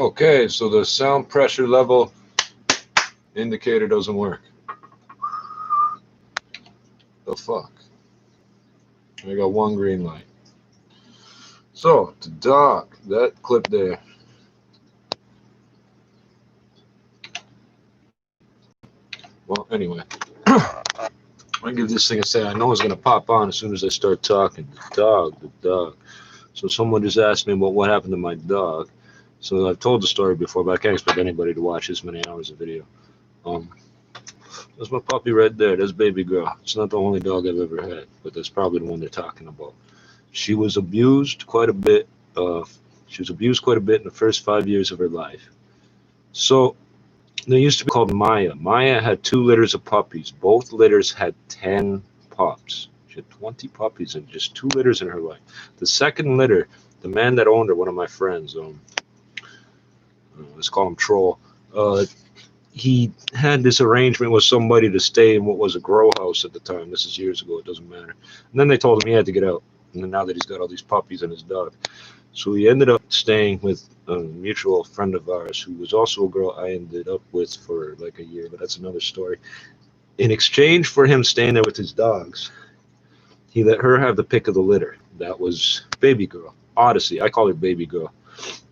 Okay, so the sound pressure level indicator doesn't work. The fuck? I got one green light. So, the dog, that clip there. Well, anyway, I give this thing a say. I know it's gonna pop on as soon as I start talking. The dog. So someone just asked me about what happened to my dog. So I've told the story before, but I can't expect anybody to watch this many hours of video. Um, That's my puppy right there. That's baby girl. It's not the only dog I've ever had, but that's probably the one they're talking about. She was abused quite a bit. Uh, she was abused quite a bit in the first 5 years of her life. So they used to be called Maya. Maya had 2 litters of puppies. Both litters had 10 pups. She had 20 puppies in just 2 litters in her life. The second litter, the man that owned her, one of my friends, let's call him Troll. He had this arrangement with somebody to stay in what was a grow house at the time. This is years ago. It doesn't matter. And then they told him he had to get out. And then now that he's got all these puppies and his dog, so he ended up staying with a mutual friend of ours who was also a girl I ended up with for like a year, but that's another story. In exchange for him staying there with his dogs, he let her have the pick of the litter. That was baby girl, Odyssey. I call her baby girl,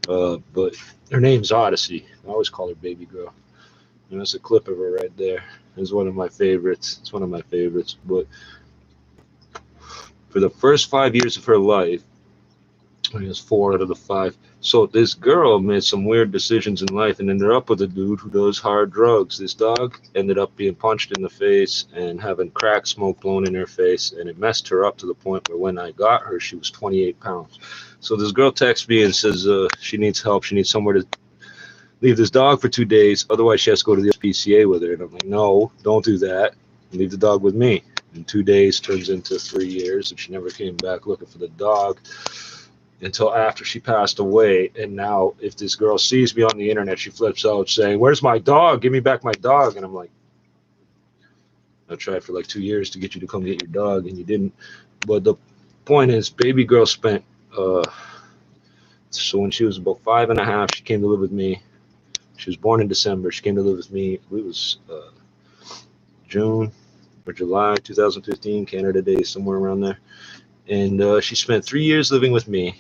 but her name's Odyssey. I always call her baby girl. And that's a clip of her right there. It's one of my favorites. It's one of my favorites. But for the first 5 years of her life, I guess 4 out of the 5. So this girl made some weird decisions in life and ended up with a dude who does hard drugs. This dog ended up being punched in the face and having crack smoke blown in her face, and it messed her up to the point where when I got her, she was 28 pounds. So this girl texts me and says she needs help. She needs somewhere to leave this dog for 2 days. Otherwise, she has to go to the SPCA with her. And I'm like, no, don't do that. Leave the dog with me. And 2 days turns into 3 years, and she never came back looking for the dog until after she passed away. And now, if this girl sees me on the internet, she flips out saying, "Where's my dog? Give me back my dog." And I'm like, I tried for like 2 years to get you to come get your dog, and you didn't. But the point is, baby girl spent, so when she was about 5 and a half, she came to live with me. She was born in December. She came to live with me. It was June or July 2015, Canada Day, somewhere around there. And she spent 3 years living with me.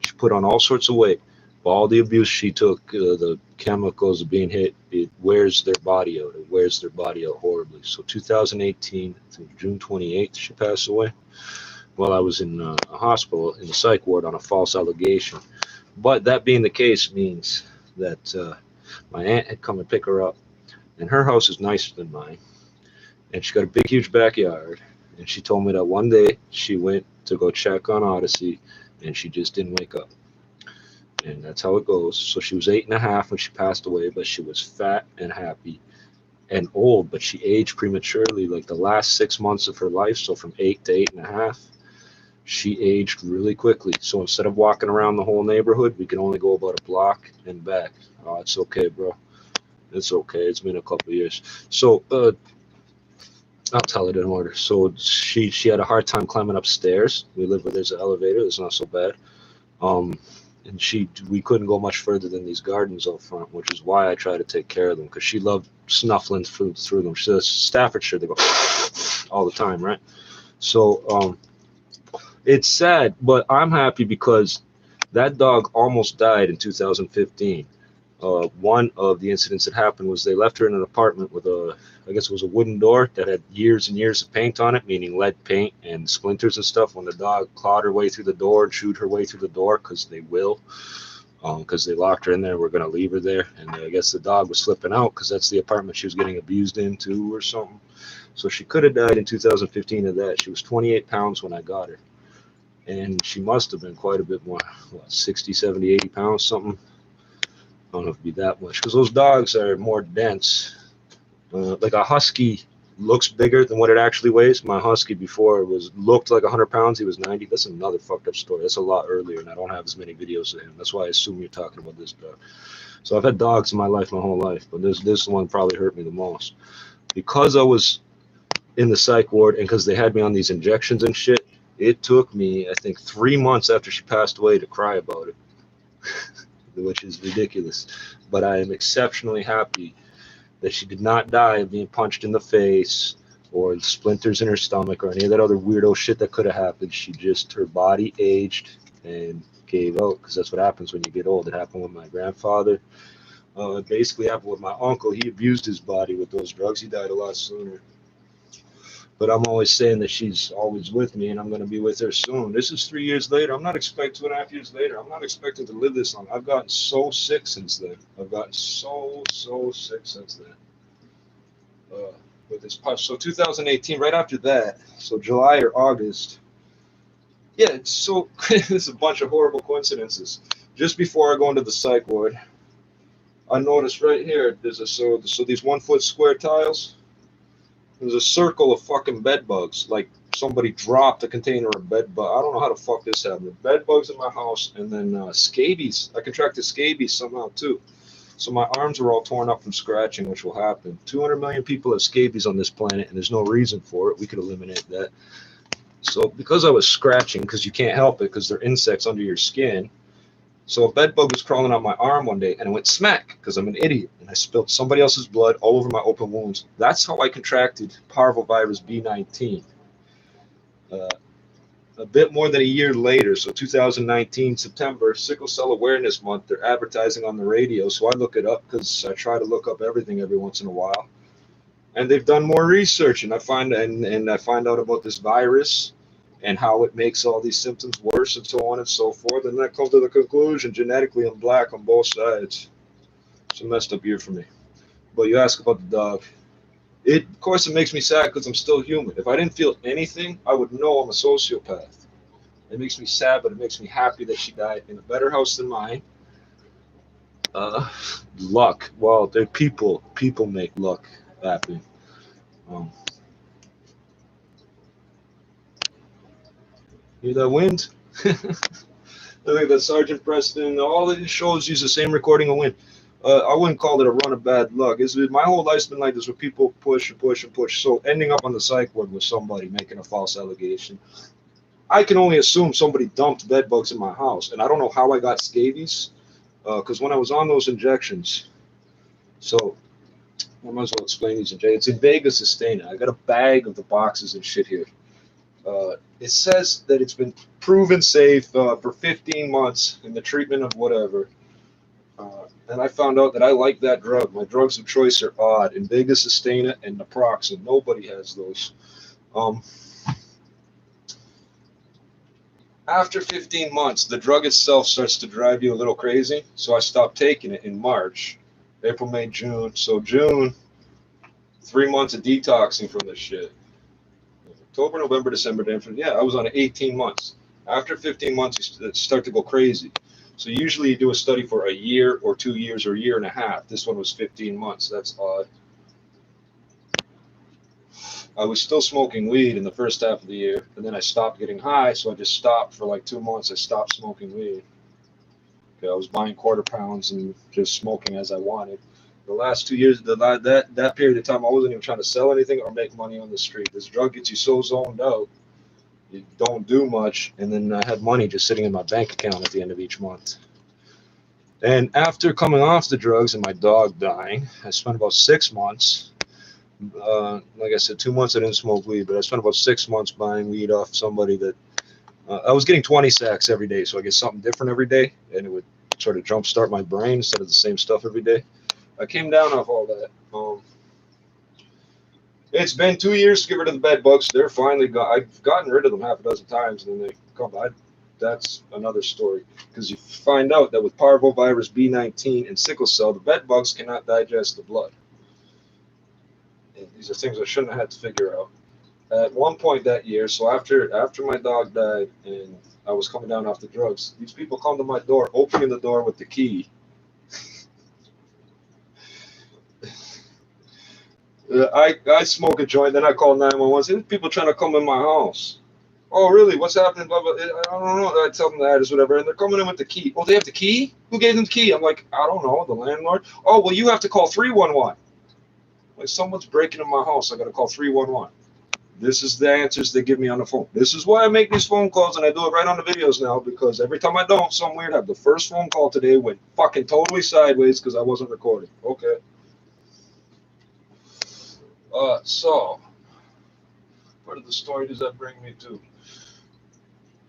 She put on all sorts of weight. All the abuse she took, the chemicals of being hit, it wears their body out. It wears their body out horribly. So 2018, I think June 28th, she passed away while I was in a hospital in the psych ward on a false allegation. But that being the case means that my aunt had come and pick her up, and her house is nicer than mine, and she got a big, huge backyard. And she told me that one day she went to go check on Odyssey, and she just didn't wake up. And that's how it goes. So she was 8 and a half when she passed away, but she was fat and happy and old, but she aged prematurely, like the last 6 months of her life. So from 8 to 8 and a half, she aged really quickly. So instead of walking around the whole neighborhood, we can only go about a block and back. Oh, it's okay, bro. It's okay. It's been a couple of years. So I'll tell it in order. So she had a hard time climbing upstairs. We live where there's an elevator. It's not so bad. And we couldn't go much further than these gardens out front, which is why I try to take care of them, because she loved snuffling through them. She says Staffordshire, they go all the time, right? So it's sad, but I'm happy because that dog almost died in 2015. One of the incidents that happened was they left her in an apartment with I guess it was a wooden door that had years and years of paint on it, meaning lead paint and splinters and stuff. When the dog clawed her way through the door and chewed her way through the door, because they will, because they locked her in there, we're going to leave her there. And I guess the dog was slipping out because that's the apartment she was getting abused into or something. So she could have died in 2015 of that. She was 28 pounds when I got her. And she must have been quite a bit more, 60, 70, 80 pounds, something. I don't know if it'd be that much, because those dogs are more dense. Like a husky looks bigger than what it actually weighs. My husky before looked like 100 pounds. He was 90. That's another fucked up story. That's a lot earlier, and I don't have as many videos of him. That's why I assume you're talking about this dog. So I've had dogs in my life my whole life, but this one probably hurt me the most. Because I was in the psych ward and because they had me on these injections and shit, it took me, I think, 3 months after she passed away to cry about it. which is ridiculous. But I am exceptionally happy that she did not die of being punched in the face or splinters in her stomach or any of that other weirdo shit that could have happened. Her body aged and gave out, because that's what happens when you get old. It happened with my grandfather. It basically happened with my uncle. He abused his body with those drugs. He died a lot sooner. But I'm always saying that she's always with me, and I'm going to be with her soon. This is 3 years later. I'm not expecting 2.5 years later. I'm not expecting to live this long. I've gotten so sick since then. I've gotten so sick since then. With this punch. So 2018, right after that, so July or August. Yeah, it's so there's a bunch of horrible coincidences. Just before I go into the psych ward, I noticed right here there's so these 1 foot square tiles. There's a circle of fucking bed bugs. Like somebody dropped a container of bed bug. I don't know how the fuck this happened. Bed bugs in my house, and then scabies. I contracted scabies somehow too. So my arms are all torn up from scratching, which will happen. 200 million people have scabies on this planet, and there's no reason for it. We could eliminate that. So because I was scratching, because you can't help it, because they're insects under your skin. So a bed bug was crawling on my arm one day, and it went smack, because I'm an idiot, and I spilled somebody else's blood all over my open wounds. That's how I contracted parvovirus B19. A bit more than a year later, so 2019, September, Sickle Cell Awareness Month, they're advertising on the radio, so I look it up, because I try to look up everything every once in a while. And they've done more research, and I find out about this virus, and how it makes all these symptoms worse, and so on and so forth. And then I come to the conclusion, genetically I'm black on both sides. It's a messed up year for me. But you ask about the dog. Of course, it makes me sad because I'm still human. If I didn't feel anything, I would know I'm a sociopath. It makes me sad, but it makes me happy that she died in a better house than mine. Luck. Well, they're people. People make luck happen. Hear that wind? I think that Sergeant Preston, all of these shows use the same recording of wind. I wouldn't call it a run of bad luck. My whole life's been like this, where people push and push and push. So ending up on the psych ward with somebody making a false allegation, I can only assume somebody dumped bed bugs in my house, and I don't know how I got scabies, because when I was on those injections, so I might as well explain these injections. It's in Vegas, Estana. I got a bag of the boxes and shit here. It says that it's been proven safe for 15 months in the treatment of whatever. And I found out that I like that drug. My drugs of choice are odd. Invega, Sustaina, and naproxen. Nobody has those. After 15 months, the drug itself starts to drive you a little crazy. So I stopped taking it in March, April, May, June. So June, 3 months of detoxing from this shit. October, November, December, yeah, I was on 18 months. After 15 months, you start to go crazy. So usually you do a study for a year or 2 years or a year and a half. This one was 15 months. That's odd. I was still smoking weed in the first half of the year, and then I stopped getting high, so I just stopped for like 2 months. I stopped smoking weed. Okay, I was buying quarter pounds and just smoking as I wanted. The last 2 years, that period of time, I wasn't even trying to sell anything or make money on the street. This drug gets you so zoned out, you don't do much, and then I had money just sitting in my bank account at the end of each month. And after coming off the drugs and my dog dying, I spent about 6 months. Like I said, 2 months I didn't smoke weed, but I spent about 6 months buying weed off somebody that I was getting 20 sacks every day, so I get something different every day, and it would sort of jumpstart my brain instead of the same stuff every day. I came down off all that. It's been 2 years to get rid of the bed bugs. They're finally I've gotten rid of them half a dozen times, and then they come by. That's another story, because you find out that with parvovirus B19 and sickle cell, the bed bugs cannot digest the blood. And these are things I shouldn't have had to figure out. At one point that year, so after my dog died and I was coming down off the drugs, these people come to my door, opening the door with the key. I smoke a joint, then I call 911. Say, people trying to come in my house. Oh, really? What's happening? Blah, blah. I don't know. I tell them the address, whatever, and they're coming in with the key. Oh, they have the key? Who gave them the key? I'm like, I don't know, the landlord. Oh, well, you have to call 311. Like, someone's breaking in my house. I got to call 311. This is the answers they give me on the phone. This is why I make these phone calls, and I do it right on the videos now, because every time I don't, something weird happens. The first phone call today went fucking totally sideways because I wasn't recording. Okay. So, where did the story does that bring me to?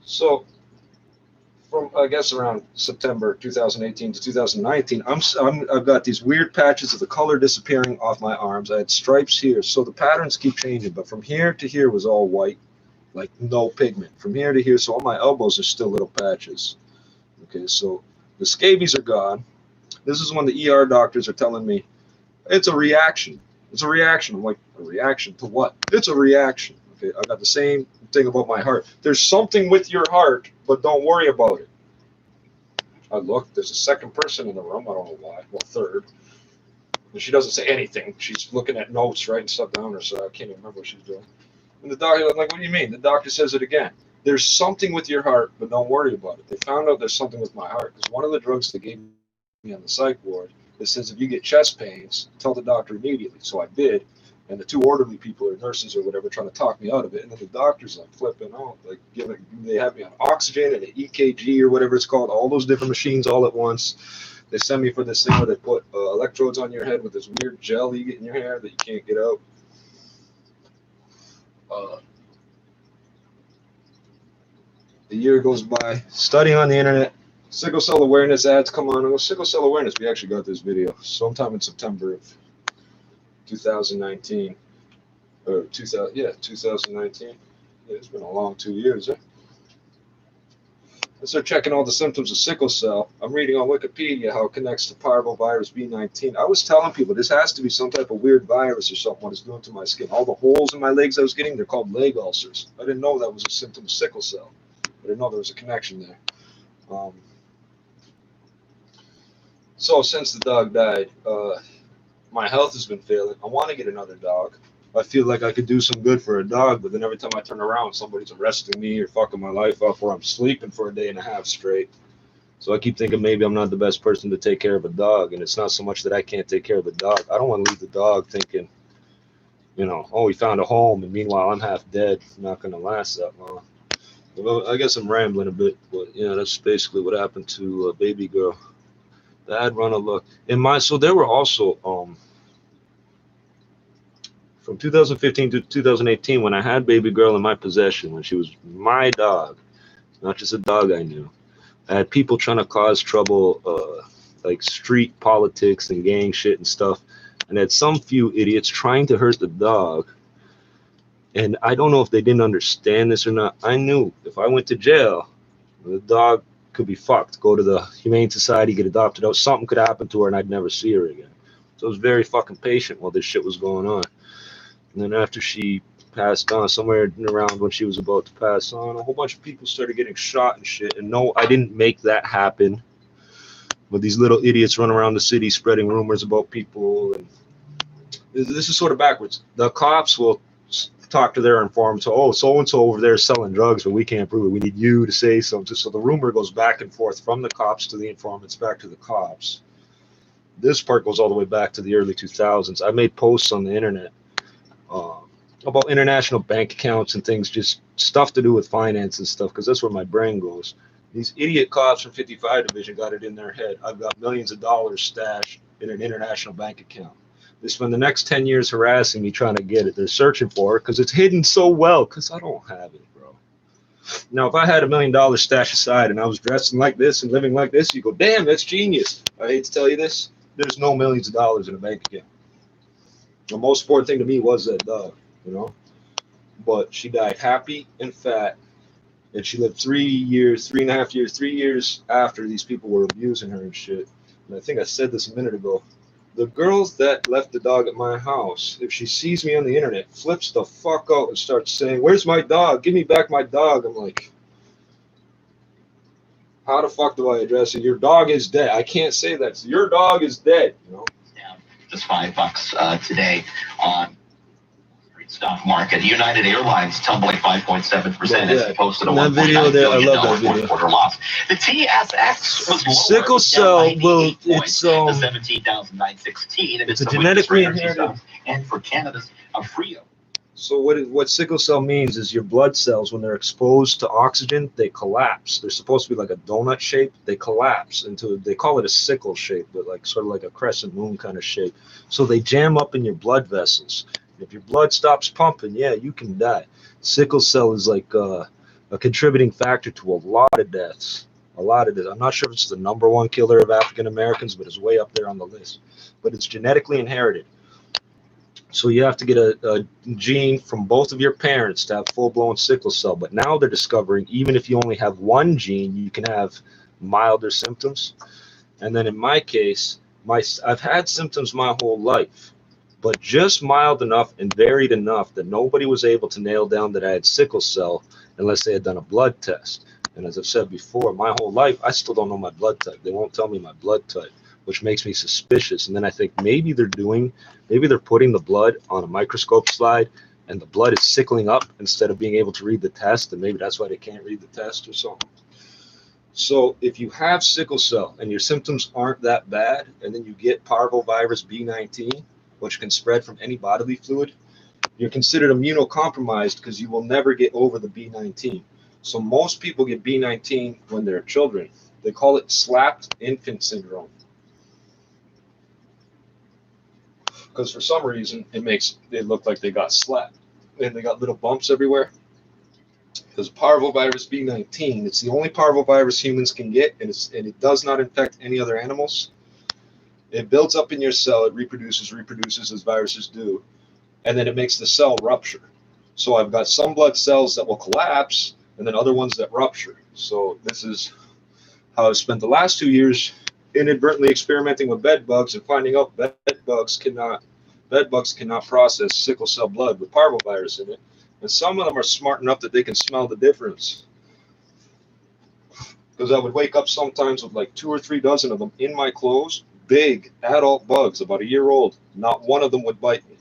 So, from I guess around September 2018 to 2019, I've got these weird patches of the color disappearing off my arms. I had stripes here, so the patterns keep changing. But from here to here was all white, like no pigment. From here to here, so all my elbows are still little patches. Okay, so the scabies are gone. This is when the ER doctors are telling me it's a reaction. It's a reaction. I'm like, a reaction to what? It's a reaction. Okay, I got the same thing about my heart. There's something with your heart, but don't worry about it. I look, there's a second person in the room. I don't know why. Well, third. And she doesn't say anything. She's looking at notes, writing stuff down or so. I can't even remember what she's doing. And the doctor, I'm like, what do you mean? The doctor says it again. There's something with your heart, but don't worry about it. They found out there's something with my heart. Because one of the drugs they gave me on the psych ward, it says if you get chest pains, tell the doctor immediately. So I did. And the two orderly people or nurses or whatever trying to talk me out of it. And then the doctor's like flipping out, like they have me on oxygen and an EKG or whatever it's called, all those different machines all at once. They send me for this thing where they put electrodes on your head with this weird gel you get in your hair that you can't get out. The year goes by, studying on the internet, sickle cell awareness ads come on. I go, sickle cell awareness, we actually got this video sometime in September of 2019, or 2019. Yeah, it's been a long 2 years. I start checking all the symptoms of sickle cell. I'm reading on Wikipedia how it connects to parvovirus B19. I was telling people this has to be some type of weird virus or something what it's doing to my skin. All the holes in my legs I was getting, they're called leg ulcers. I didn't know that was a symptom of sickle cell. I didn't know there was a connection there. So since the dog died, my health has been failing. I want to get another dog. I feel like I could do some good for a dog, but then every time I turn around, somebody's arresting me or fucking my life up, or I'm sleeping for a day and a half straight. So I keep thinking maybe I'm not the best person to take care of a dog, and it's not so much that I can't take care of the dog. I don't want to leave the dog thinking, you know, oh, we found a home, and meanwhile I'm half dead. It's not going to last that long. Well, I guess I'm rambling a bit, but yeah, that's basically what happened to Baby Girl. The ad run a look in my, so there were also from 2015 to 2018 when I had Baby Girl in my possession, when she was my dog, not just a dog I knew. I had people trying to cause trouble, like street politics and gang shit and stuff, and had some few idiots trying to hurt the dog. And I don't know if they didn't understand this or not. I knew if I went to jail, the dog could be fucked, go to the Humane Society, get adopted out, something could happen to her and I'd never see her again. So I was very fucking patient while this shit was going on. And then after she passed on, somewhere around when she was about to pass on, a whole bunch of people started getting shot and shit. And no, I didn't make that happen. But these little idiots run around the city spreading rumors about people. And this is sort of backwards. The cops will talk to their informants. Oh, so-and-so over there is selling drugs, but we can't prove it. We need you to say something. So the rumor goes back and forth from the cops to the informants, back to the cops. This part goes all the way back to the early 2000s. I made posts on the internet about international bank accounts and things, just stuff to do with finance and stuff, because that's where my brain goes. These idiot cops from 55 Division got it in their head. I've got millions of dollars stashed in an international bank account. They spend the next 10 years harassing me trying to get it. They're searching for it because it's hidden so well, because I don't have it, bro. Now, if I had $1 million stashed aside and I was dressing like this and living like this, you go, damn, that's genius. I hate to tell you this. There's no millions of dollars in a bank account. The most important thing to me was that dog, you know. But she died happy and fat, and she lived 3 years, 3.5 years, 3 years after these people were abusing her and shit. And I think I said this a minute ago. The girls that left the dog at my house, if she sees me on the internet, flips the fuck out and starts saying, "Where's my dog? Give me back my dog." I'm like, how the fuck do I address it? Your dog is dead. I can't say that. Your dog is dead, you know? Yeah, just $5 today on stock market. United Airlines tumbling 5.7% as it posted a $1.9 billion fourth quarter loss. The TSX was lower. Sickle cell will it's 17,916, and it's a genetically inherited. And for Canada's Frio. So what sickle cell means is your blood cells, when they're exposed to oxygen, they collapse. They're supposed to be like a donut shape. They collapse into, they call it a sickle shape, but like sort of like a crescent moon kind of shape. So they jam up in your blood vessels. If your blood stops pumping, yeah, you can die. Sickle cell is like a contributing factor to a lot of deaths. A lot of deaths. I'm not sure if it's the #1 killer of African Americans, but it's way up there on the list. But it's genetically inherited. So you have to get a gene from both of your parents to have full-blown sickle cell. But now they're discovering even if you only have one gene, you can have milder symptoms. And then in my case, I've had symptoms my whole life, but just mild enough and varied enough that nobody was able to nail down that I had sickle cell unless they had done a blood test. And as I've said before, my whole life, I still don't know my blood type. They won't tell me my blood type, which makes me suspicious. And then I think maybe they're putting the blood on a microscope slide and the blood is sickling up instead of being able to read the test. And maybe that's why they can't read the test or something. So if you have sickle cell and your symptoms aren't that bad, and then you get parvovirus B19, which can spread from any bodily fluid, you're considered immunocompromised because you will never get over the B19. So most people get B19 when they're children. They call it slapped infant syndrome, because for some reason it makes it look like they got slapped and they got little bumps everywhere. Because parvovirus B19, it's the only parvovirus humans can get, and it does not infect any other animals. It builds up in your cell, it reproduces as viruses do, and then it makes the cell rupture. So I've got some blood cells that will collapse, and then other ones that rupture. So this is how I've spent the last 2 years inadvertently experimenting with bed bugs and finding out bed bugs cannot process sickle cell blood with parvovirus in it. And some of them are smart enough that they can smell the difference. Because I would wake up sometimes with like 2 or 3 dozen of them in my clothes, big adult bugs, about a year old. Not one of them would bite me.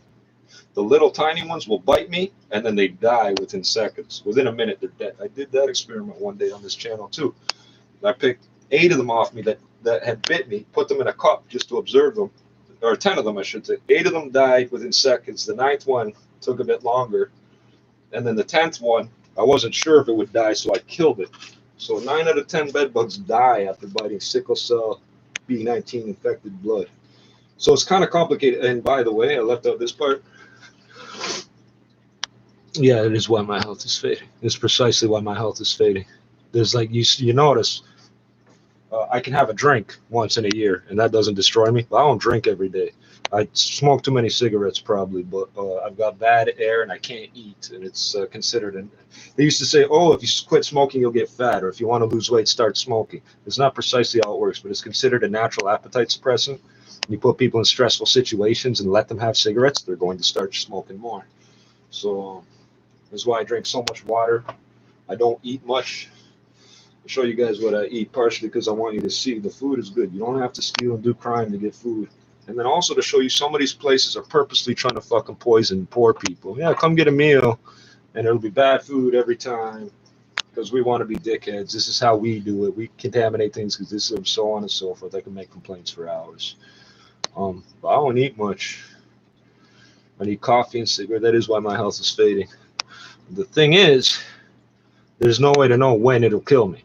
The little tiny ones will bite me, and then they die within seconds. Within a minute, they're dead. I did that experiment one day on this channel too. I picked 8 of them off me that had bit me, put them in a cup just to observe them, or 10 of them, I should say. 8 of them died within seconds. The 9th one took a bit longer. And then the 10th one, I wasn't sure if it would die, so I killed it. So 9 out of 10 bed bugs die after biting sickle cell B19 infected blood. So it's kind of complicated. And by the way, I left out this part. Yeah, it is why my health is fading. It's precisely why my health is fading. There's like, you notice, I can have a drink once in a year, and that doesn't destroy me. But I don't drink every day. I smoke too many cigarettes probably, but I've got bad air and I can't eat, and it's considered. And they used to say, oh, if you quit smoking, you'll get fat, or if you want to lose weight, start smoking. It's not precisely how it works, but it's considered a natural appetite suppressant. You put people in stressful situations and let them have cigarettes, they're going to start smoking more. So that's why I drink so much water. I don't eat much. I'll show you guys what I eat, partially because I want you to see the food is good. You don't have to steal and do crime to get food. And then also to show you some of these places are purposely trying to fucking poison poor people. Yeah, come get a meal, and it'll be bad food every time because we want to be dickheads. This is how we do it. We contaminate things because this is so on and so forth. I can make complaints for hours. But I don't eat much. I need coffee and cigarette. That is why my health is fading. The thing is, there's no way to know when it'll kill me.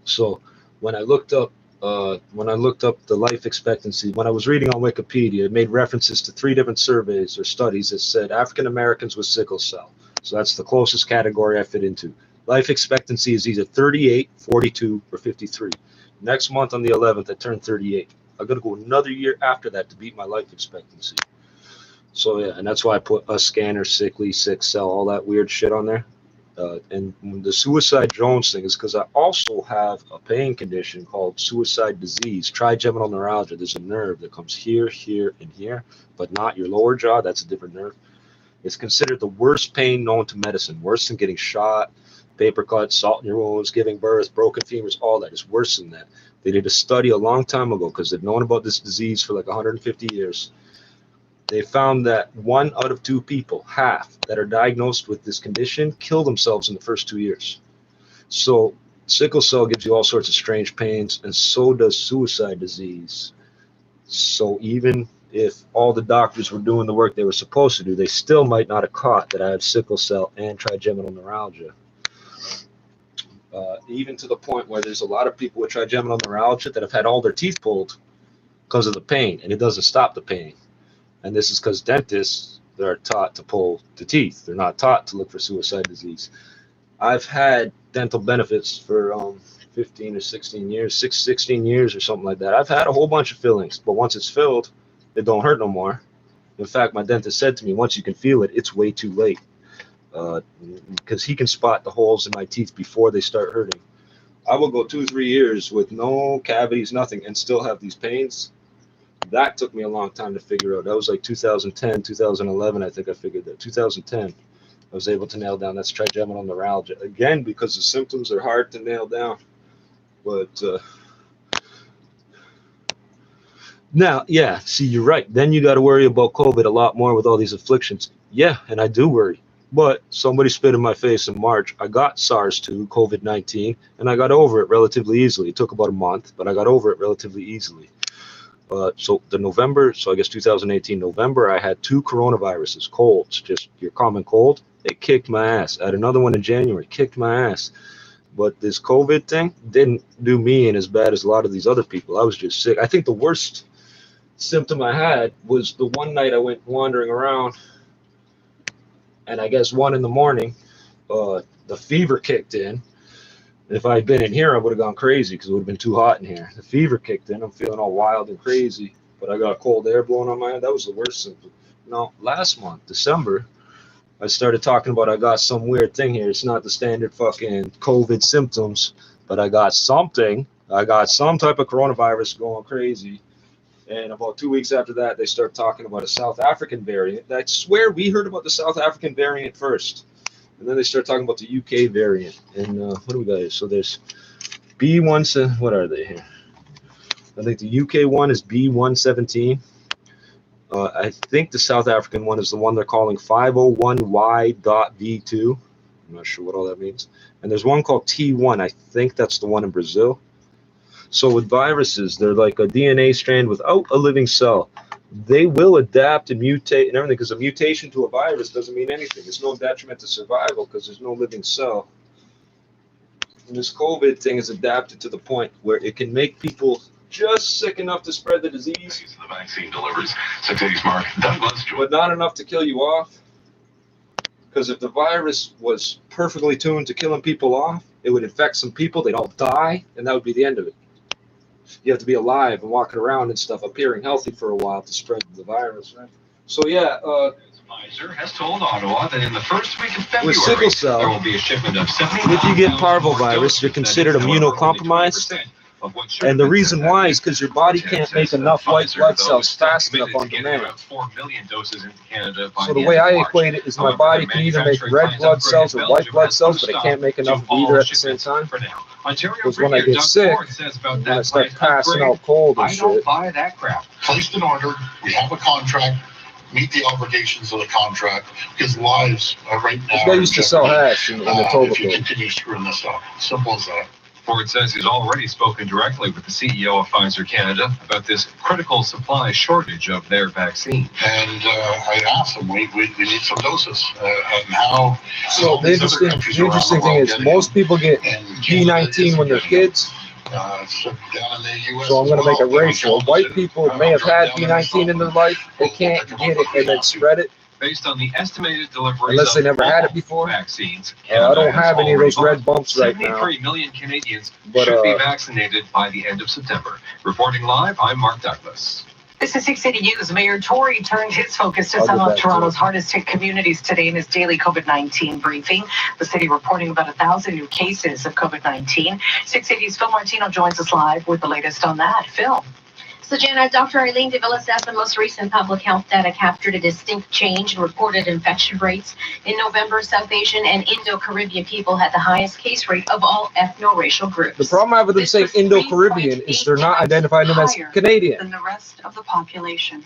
So when I looked up the life expectancy, when I was reading on Wikipedia, it made references to 3 different surveys or studies that said African Americans with sickle cell. So that's the closest category I fit into. Life expectancy is either 38, 42, or 53. Next month on the 11th, I turned 38. I got to go another year after that to beat my life expectancy. So yeah, and that's why I put a scanner, sickly, sick cell, all that weird shit on there. And the suicide Jones thing is because I also have a pain condition called suicide disease, trigeminal neuralgia. There's a nerve that comes here, here, and here, but not your lower jaw. That's a different nerve. It's considered the worst pain known to medicine, worse than getting shot, paper cuts, salt in your wounds, giving birth, broken femurs, all that. It's worse than that. They did a study a long time ago because they've known about this disease for like 150 years. They found that 1 out of 2 people, half, that are diagnosed with this condition kill themselves in the first 2 years. So sickle cell gives you all sorts of strange pains, and so does suicide disease. So even if all the doctors were doing the work they were supposed to do, they still might not have caught that I had sickle cell and trigeminal neuralgia. Even to the point where there's a lot of people with trigeminal neuralgia that have had all their teeth pulled because of the pain, and it doesn't stop the pain. And this is because dentists, they're taught to pull the teeth. They're not taught to look for suicide disease. I've had dental benefits for 15 or 16 years, 16 years or something like that. I've had a whole bunch of fillings, but once it's filled, it don't hurt no more. In fact, my dentist said to me, once you can feel it, it's way too late. Because he can spot the holes in my teeth before they start hurting. I will go 2-3 years with no cavities, nothing, and still have these pains. That took me a long time to figure out. That was like 2010, 2011, I think I figured that. 2010, I was able to nail down that's trigeminal neuralgia. Again, because the symptoms are hard to nail down. But now, yeah, see, you're right. Then you got to worry about COVID a lot more with all these afflictions. Yeah, and I do worry. But somebody spit in my face in March. I got SARS-2, COVID-19, and I got over it relatively easily. It took about a month, but I got over it relatively easily. So the November, so I guess 2018 November, I had 2 coronaviruses, colds, just your common cold. It kicked my ass. I had another one in January, kicked my ass. But this COVID thing didn't do me in as bad as a lot of these other people. I was just sick. I think the worst symptom I had was the one night I went wandering around, and I guess 1 in the morning, the fever kicked in. If I had been in here, I would have gone crazy because it would have been too hot in here. The fever kicked in. I'm feeling all wild and crazy, but I got cold air blowing on my head. That was the worst symptom. Now, last month, December, I started talking about I got some weird thing here. It's not the standard fucking COVID symptoms, but I got something. I got some type of coronavirus going crazy. And about 2 weeks after that, they start talking about a South African variant. I swear we heard about the South African variant first. And then they start talking about the UK variant. And what do we got here? So there's B1, what are they here? I think the UK one is B117. I think the South African one is the one they're calling 501Y.V2. I'm not sure what all that means. And there's one called T1. I think that's the one in Brazil. So with viruses, they're like a DNA strand without a living cell. They will adapt and mutate and everything, because a mutation to a virus doesn't mean anything. It's no detriment to survival because there's no living cell. And this COVID thing is adapted to the point where it can make people just sick enough to spread the disease. The vaccine delivers 680's Mark Douglas, but not enough to kill you off. Because if the virus was perfectly tuned to killing people off, it would infect some people, they'd all die, and that would be the end of it. You have to be alive and walking around and stuff, appearing healthy for a while to spread the virus, right? So yeah, Pfizer has told Ottawa that in the first week of February, with sickle cell, there will be a shipment of 70,000. if you get parvovirus, you're considered immunocompromised. And the reason why is because your body can't make enough white blood cells fast enough on demand. 4 million doses into Canada. So the way I equate it is my body can either make red blood cells or white blood cells, but it can't make enough of either at the same time. Because when I get sick, when I start passing out cold and I don't shit. buy that crap. Placed an order, we have a contract, meet the obligations of the contract, because lives right now. This guy used to sell hash in the if you Toba. continue screwing this up. Simple as that. Ford says he's already spoken directly with the CEO of Pfizer Canada about this critical supply shortage of their vaccine. And I asked him, we need some doses. And how. So the interesting thing is most people get B19 when they're kids. So I'm going to make a ratio. White people may have had B19 in their life. They can't get it and then spread it. Based on the estimated deliveries unless they never had it before. Vaccines, I don't have any of those red bumps right now. 73 million Canadians should be vaccinated by the end of September. Reporting live, I'm Mark Douglas. This is 680 News. Mayor Tory turned his focus to some of Toronto's hardest hit communities today in his daily COVID-19 briefing. The city reporting about 1,000 new cases of COVID-19. 680's Phil Martino joins us live with the latest on that. Phil. So, Jana, Dr. Eileen Davila says the most recent public health data captured a distinct change in reported infection rates. In November, South Asian and Indo-Caribbean people had the highest case rate of all ethno-racial groups. The problem I have with them saying Indo-Caribbean is they're not identifying them as Canadian. Than the rest of the population.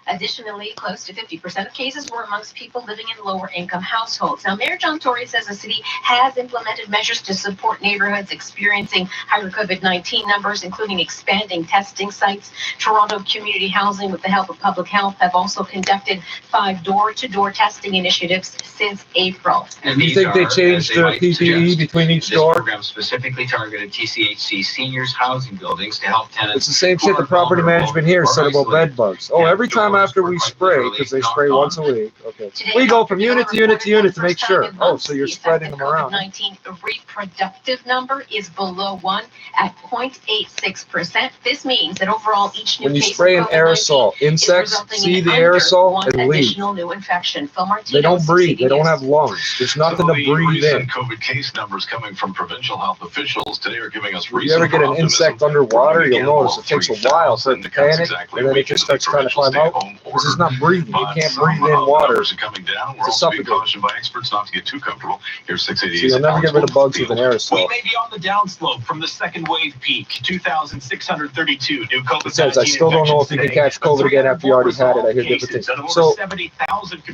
Additionally, close to 50% of cases were amongst people living in lower-income households. Now, Mayor John Tory says the city has implemented measures to support neighborhoods experiencing higher COVID-19 numbers, including expanding testing sites. Toronto Community Housing, with the help of public health, have also conducted 5 door-to-door testing initiatives since April. And do you think they changed their PPE between each door? This program specifically targeted TCHC seniors housing buildings to help tenants. It's the same shit the property management here said about bed bugs. Oh, every time after we spray, because they spray once a week. Okay. We go from unit to unit to unit to make sure. Oh, so you're spreading them around. COVID-19 reproductive number is below 1 at 0.86%. This means that overall each new when you case spray an of aerosol, insects see the aerosol and leave. New infection. They don't breathe. They don't have lungs. There's nothing to breathe in. COVID case numbers coming from provincial health officials today are giving us if you ever get an insect underwater, you'll notice it takes a while for it to panic, and then it just starts trying to climb out. Because it's not breathing. You can't breathe in water. It's a suffocate. By experts not to get too comfortable. Here's 688. So you'll never get rid of bugs with an aerosol. We may be on the downslope from the second wave peak. 2,632 new COVID-19 it says, I still don't know if you can catch COVID again after you already had it. I hear different things. So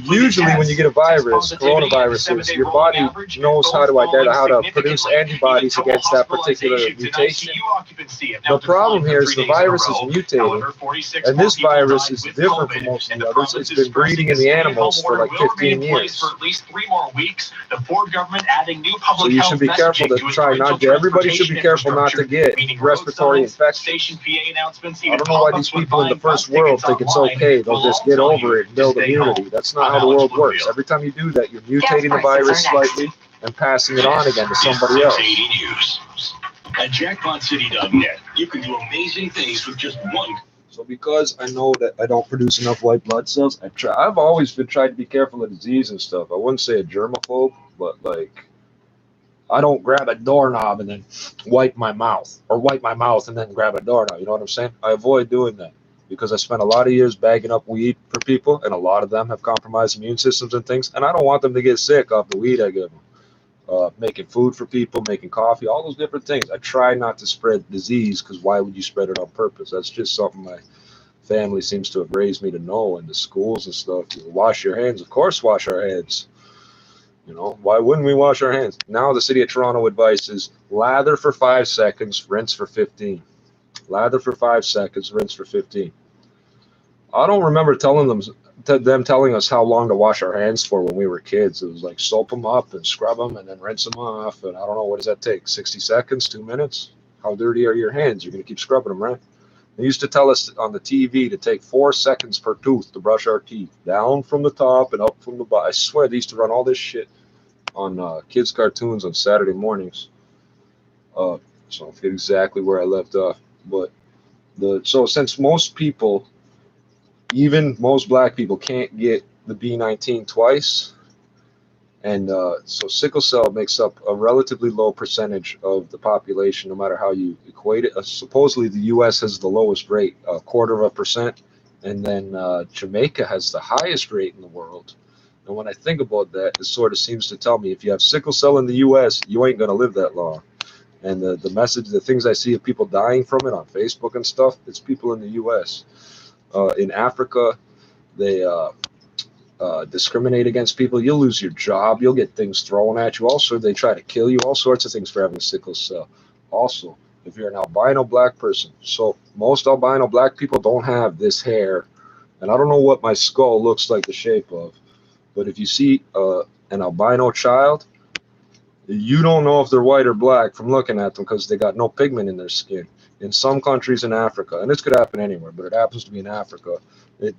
usually when you get a virus, coronaviruses, your body knows how to identify, how to produce antibodies against that particular mutation. The problem here is the virus is mutating, and this virus is different from most of the others. It's been breeding in the animals for like 15 years. For at least 3 more weeks. The Ford government adding new public so you should be careful to try not to. Everybody should be careful not to get respiratory infections. I don't know why these people in the first world think it's okay. They'll just get over it and build immunity. That's not how the world works. Every time you do that, you're mutating the virus slightly and passing it on again to somebody else. At jackpotcity.net, you can do amazing things with just one. So because I know that I don't produce enough white blood cells, I've always been trying to be careful of disease and stuff. I wouldn't say a germaphobe, but like, I don't grab a doorknob and then wipe my mouth, or wipe my mouth and then grab a doorknob. You know what I'm saying? I avoid doing that because I spent a lot of years bagging up weed for people, and a lot of them have compromised immune systems and things, and I don't want them to get sick off the weed I give them. Making food for people, making coffee, all those different things. I try not to spread disease because why would you spread it on purpose? That's just something my family seems to have raised me to know in the schools and stuff. You wash your hands. Of course, wash our hands. You know, why wouldn't we wash our hands? Now the City of Toronto advice is lather for 5 seconds, rinse for 15. Lather for 5 seconds, rinse for 15. I don't remember telling them telling us how long to wash our hands for when we were kids. It was like soap them up and scrub them and then rinse them off. And I don't know, what does that take? 60 seconds, 2 minutes? How dirty are your hands? You're going to keep scrubbing them, right? They used to tell us on the TV to take 4 seconds per tooth to brush our teeth, down from the top and up from the bottom. I swear they used to run all this shit on kids' cartoons on Saturday mornings. So I forget exactly where I left off. But so since most people, even most black people, can't get the B19 twice, and so sickle cell makes up a relatively low percentage of the population, no matter how you equate it. Supposedly the U.S. has the lowest rate, 0.25%, and then Jamaica has the highest rate in the world. And when I think about that, it sort of seems to tell me if you have sickle cell in the U.S., you ain't going to live that long. And the message, the things I see of people dying from it on Facebook and stuff, it's people in the U.S. In Africa, they discriminate against people. You'll lose your job. You'll get things thrown at you. Also, they try to kill you. All sorts of things for having sickle cell. Also, if you're an albino black person, so most albino black people don't have this hair. And I don't know what my skull looks like the shape of, but if you see an albino child, you don't know if they're white or black from looking at them because they got no pigment in their skin. In some countries in Africa, and this could happen anywhere, but it happens to be in Africa,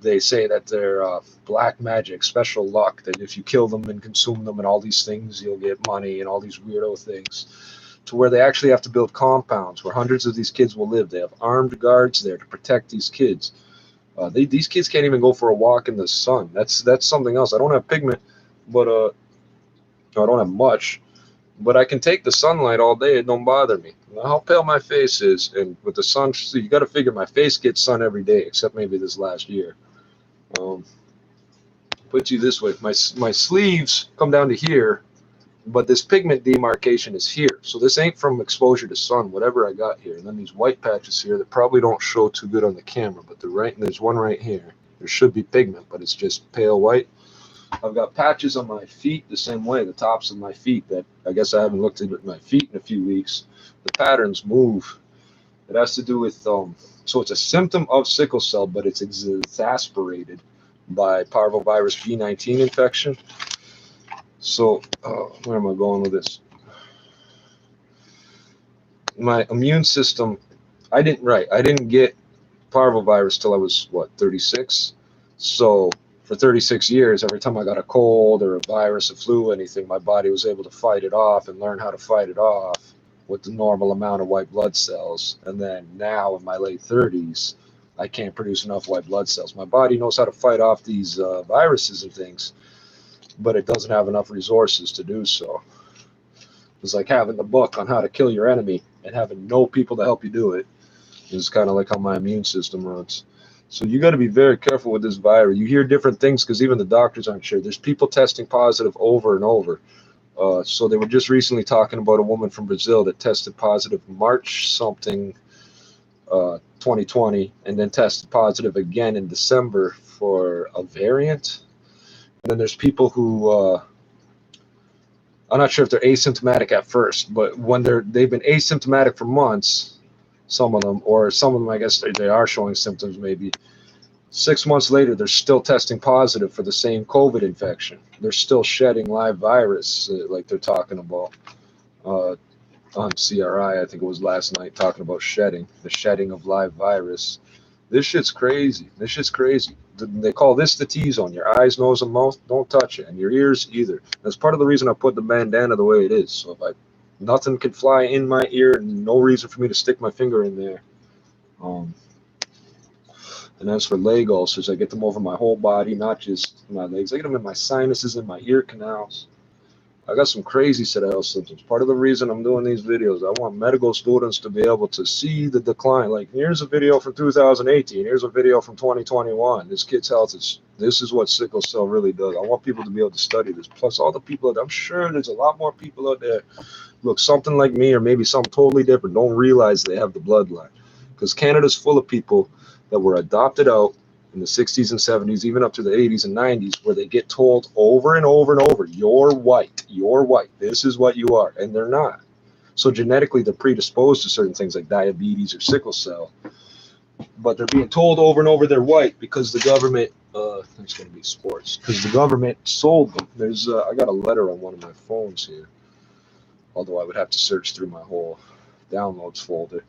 they say that they're black magic, special luck, that if you kill them and consume them and all these things, you'll get money and all these weirdo things, to where they actually have to build compounds where hundreds of these kids will live. They have armed guards there to protect these kids. These kids can't even go for a walk in the sun. That's something else. I don't have pigment, but I don't have much. But I can take the sunlight all day. It don't bother me. How pale my face is, and with the sun, so you got to figure my face gets sun every day, except maybe this last year. Put you this way: my sleeves come down to here, but this pigment demarcation is here. So this ain't from exposure to sun, whatever I got here. And then these white patches here that probably don't show too good on the camera, but they're right. There's one right here. There should be pigment, but it's just pale white. I've got patches on my feet the same way, the tops of my feet, that I guess I haven't looked at my feet in a few weeks. The patterns move. It has to do with, so it's a symptom of sickle cell, but it's exacerbated by parvovirus B19 infection. So where am I going with this? My immune system, I didn't get parvovirus till I was, what, 36? So for 36 years, every time I got a cold or a virus, a flu, anything, my body was able to fight it off and learn how to fight it off with the normal amount of white blood cells. And then now in my late 30s, I can't produce enough white blood cells. My body knows how to fight off these viruses and things, but it doesn't have enough resources to do so. It's like having the book on how to kill your enemy and having no people to help you do it. It's kind of like how my immune system runs. So you got to be very careful with this virus. You hear different things because even the doctors aren't sure. There's people testing positive over and over. So they were just recently talking about a woman from Brazil that tested positive March something 2020, and then tested positive again in December for a variant. And then there's people who I'm not sure if they're asymptomatic at first, but when they've been asymptomatic for months, some of them, or some of them, I guess they are showing symptoms maybe. 6 months later, they're still testing positive for the same COVID infection. They're still shedding live virus, like they're talking about on CRI, I think it was last night, talking about the shedding of live virus. This shit's crazy. This shit's crazy. They call this the T-zone. Your eyes, nose, and mouth, don't touch it, and your ears either. That's part of the reason I put the bandana the way it is. So if nothing could fly in my ear, and no reason for me to stick my finger in there. And as for leg ulcers, I get them over my whole body, not just my legs. I get them in my sinuses and my ear canals. I got some crazy set of health symptoms. Part of the reason I'm doing these videos, I want medical students to be able to see the decline. Like, here's a video from 2018. Here's a video from 2021. This kid's health this is what sickle cell really does. I want people to be able to study this. Plus, all the people I'm sure there's a lot more people out there look something like me or maybe something totally different, don't realize they have the bloodline. Because Canada's full of people that were adopted out in the 60s and 70s, even up to the 80s and 90s, where they get told over and over and over, you're white, this is what you are, and they're not. So genetically, they're predisposed to certain things like diabetes or sickle cell, but they're being told over and over they're white because the government, it's going to be sports, because the government sold them. There's, I got a letter on one of my phones here, although I would have to search through my whole downloads folder.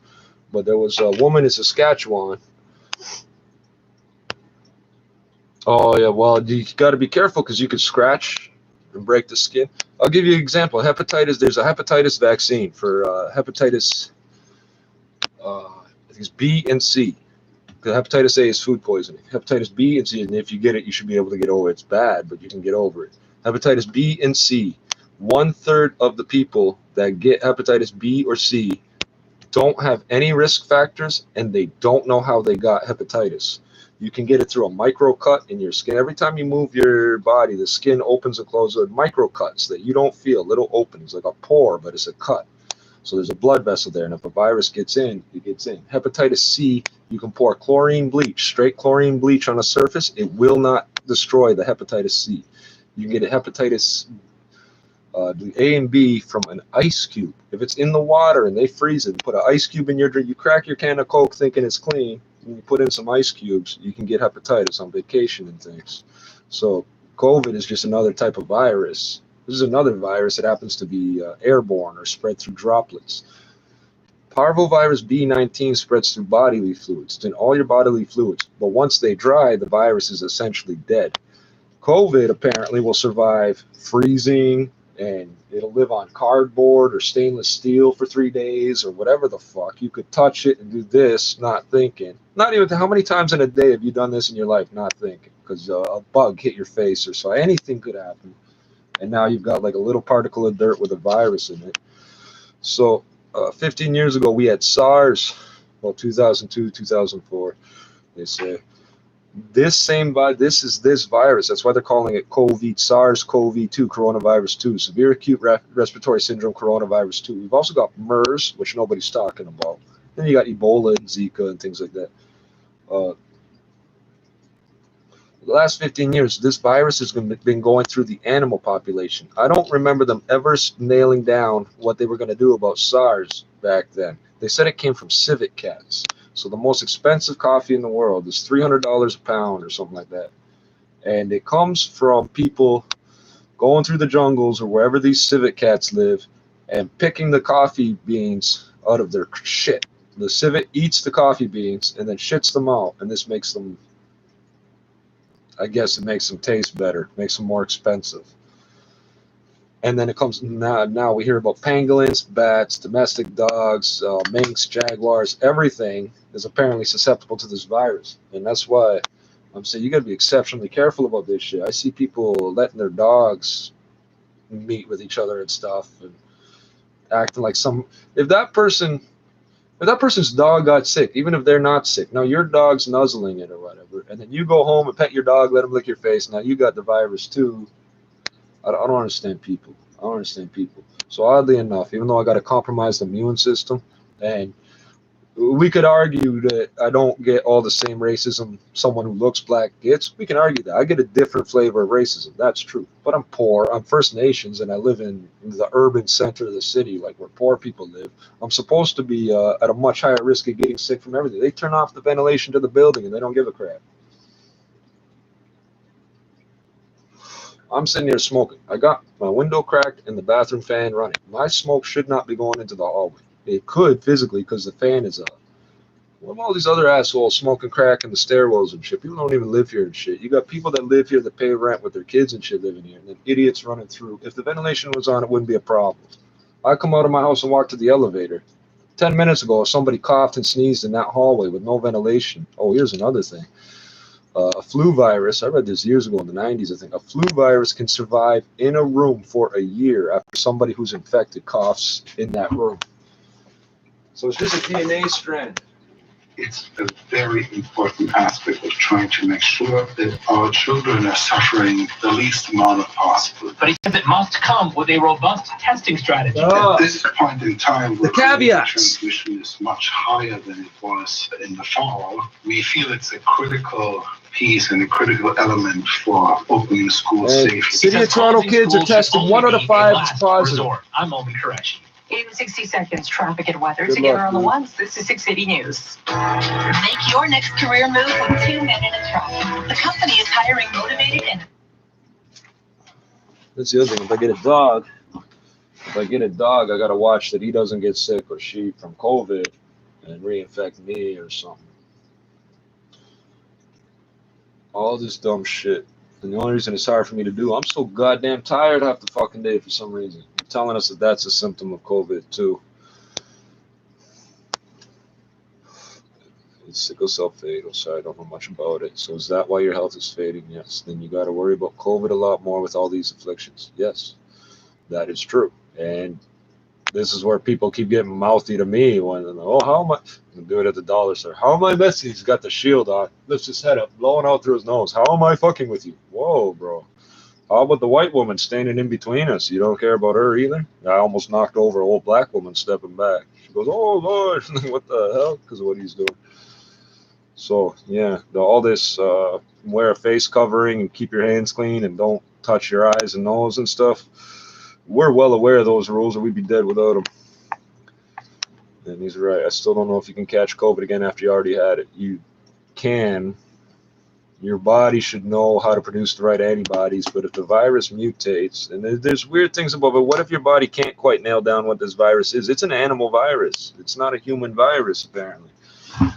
But there was a woman in Saskatchewan. Oh, yeah, well, you got to be careful because you could scratch and break the skin. I'll give you an example. Hepatitis, there's a hepatitis vaccine for hepatitis, I think it's B and C. Because hepatitis A is food poisoning. Hepatitis B and C, and if you get it, you should be able to get over it. It's bad, but you can get over it. Hepatitis B and C, 1/3 of the people that get hepatitis B or C don't have any risk factors, and they don't know how they got hepatitis. You can get it through a micro cut in your skin. Every time you move your body, the skin opens and closes with micro cuts that you don't feel, little openings, like a pore, but it's a cut. So there's a blood vessel there, and if a virus gets in, it gets in. Hepatitis C, you can pour chlorine bleach, straight chlorine bleach on a surface. It will not destroy the hepatitis C. You can get a hepatitis A and B from an ice cube. If it's in the water and they freeze it, put an ice cube in your drink, you crack your can of Coke thinking it's clean, and you put in some ice cubes, you can get hepatitis on vacation and things. So COVID is just another type of virus. This is another virus that happens to be airborne or spread through droplets. Parvovirus B19 spreads through bodily fluids. It's in all your bodily fluids. But once they dry, the virus is essentially dead. COVID apparently will survive freezing, and it'll live on cardboard or stainless steel for 3 days or whatever the fuck. You could touch it and do this, not thinking. Not even, how many times in a day have you done this in your life, not thinking? Because a bug hit your face or so. Anything could happen. And now you've got like a little particle of dirt with a virus in it. So 15 years ago, we had SARS. Well, 2002, 2004, they say. This is this virus. That's why they're calling it COVID, SARS-CoV-2, coronavirus 2, severe acute respiratory syndrome, coronavirus 2. We've also got MERS, which nobody's talking about. Then you got Ebola and Zika and things like that. the last 15 years, this virus has been going through the animal population. I don't remember them ever nailing down what they were going to do about SARS back then. They said it came from civet cats. So the most expensive coffee in the world is $300 a pound or something like that. And it comes from people going through the jungles or wherever these civet cats live and picking the coffee beans out of their shit. The civet eats the coffee beans and then shits them out, and this makes them, I guess it makes them taste better, makes them more expensive. And then it comes, now we hear about pangolins, bats, domestic dogs, minks, jaguars, everything is apparently susceptible to this virus. And that's why I'm saying you got to be exceptionally careful about this shit. I see people letting their dogs meet with each other and stuff and acting like some, if that person's dog got sick, even if they're not sick, now your dog's nuzzling it or whatever, and then you go home and pet your dog, let him lick your face, now you got the virus too. I don't understand people. I don't understand people. So oddly enough, even though I got a compromised immune system, and we could argue that I don't get all the same racism someone who looks black gets. We can argue that. I get a different flavor of racism. That's true. But I'm poor. I'm First Nations, and I live in the urban center of the city, like where poor people live. I'm supposed to be at a much higher risk of getting sick from everything. They turn off the ventilation to the building, and they don't give a crap. I'm sitting here smoking. I got my window cracked and the bathroom fan running. My smoke should not be going into the hallway. It could physically because the fan is up. What about all these other assholes smoking crack in the stairwells and shit? People don't even live here and shit. You got people that live here that pay rent with their kids and shit living here, and then idiots running through. If the ventilation was on, it wouldn't be a problem. I come out of my house and walk to the elevator. 10 minutes ago, somebody coughed and sneezed in that hallway with no ventilation. Oh, here's another thing. A flu virus, I read this years ago in the 90s, I think. A flu virus can survive in a room for a year after somebody who's infected coughs in that room. So it's just a DNA strand. It's a very important aspect of trying to make sure that our children are suffering the least amount possible. But he says it must come with a robust testing strategy. At this point in time, the caveats. Transmission is much higher than it was in the fall. We feel it's a critical piece and a critical element for opening schools safely. City of Toronto kids are tested 1 out of 5 is positive. I'm Omen Koreshi. In 60 seconds, traffic and weather together on the ones. This is 680 News. Make your next career move with 2 men in a truck. The company is hiring motivated and... That's the other thing. If I get a dog, I got to watch that he doesn't get sick or she from COVID and reinfect me or something. All this dumb shit. And the only reason it's hard for me to do, I'm so goddamn tired half the fucking day for some reason. You're telling us that that's a symptom of COVID too. It's sickle cell fatal, so I don't know much about it. So is that why your health is fading? Yes. Then you got to worry about COVID a lot more with all these afflictions. Yes, that is true. And this is where people keep getting mouthy to me when, oh, how am I? I'm do it at the dollar store. How am I messy? He's got the shield on, lifts his head up, blowing out through his nose. How am I fucking with you? Whoa, bro. How about the white woman standing in between us? You don't care about her either? I almost knocked over an old black woman stepping back. She goes, oh, Lord. What the hell? Because of what he's doing. So, yeah, all this wear a face covering and keep your hands clean and don't touch your eyes and nose and stuff. We're well aware of those rules or we'd be dead without them. And he's right. I still don't know if you can catch COVID again after you already had it. You can. Your body should know how to produce the right antibodies, but if the virus mutates, and there's weird things about it, what if your body can't quite nail down what this virus is? It's an animal virus. It's not a human virus, apparently. And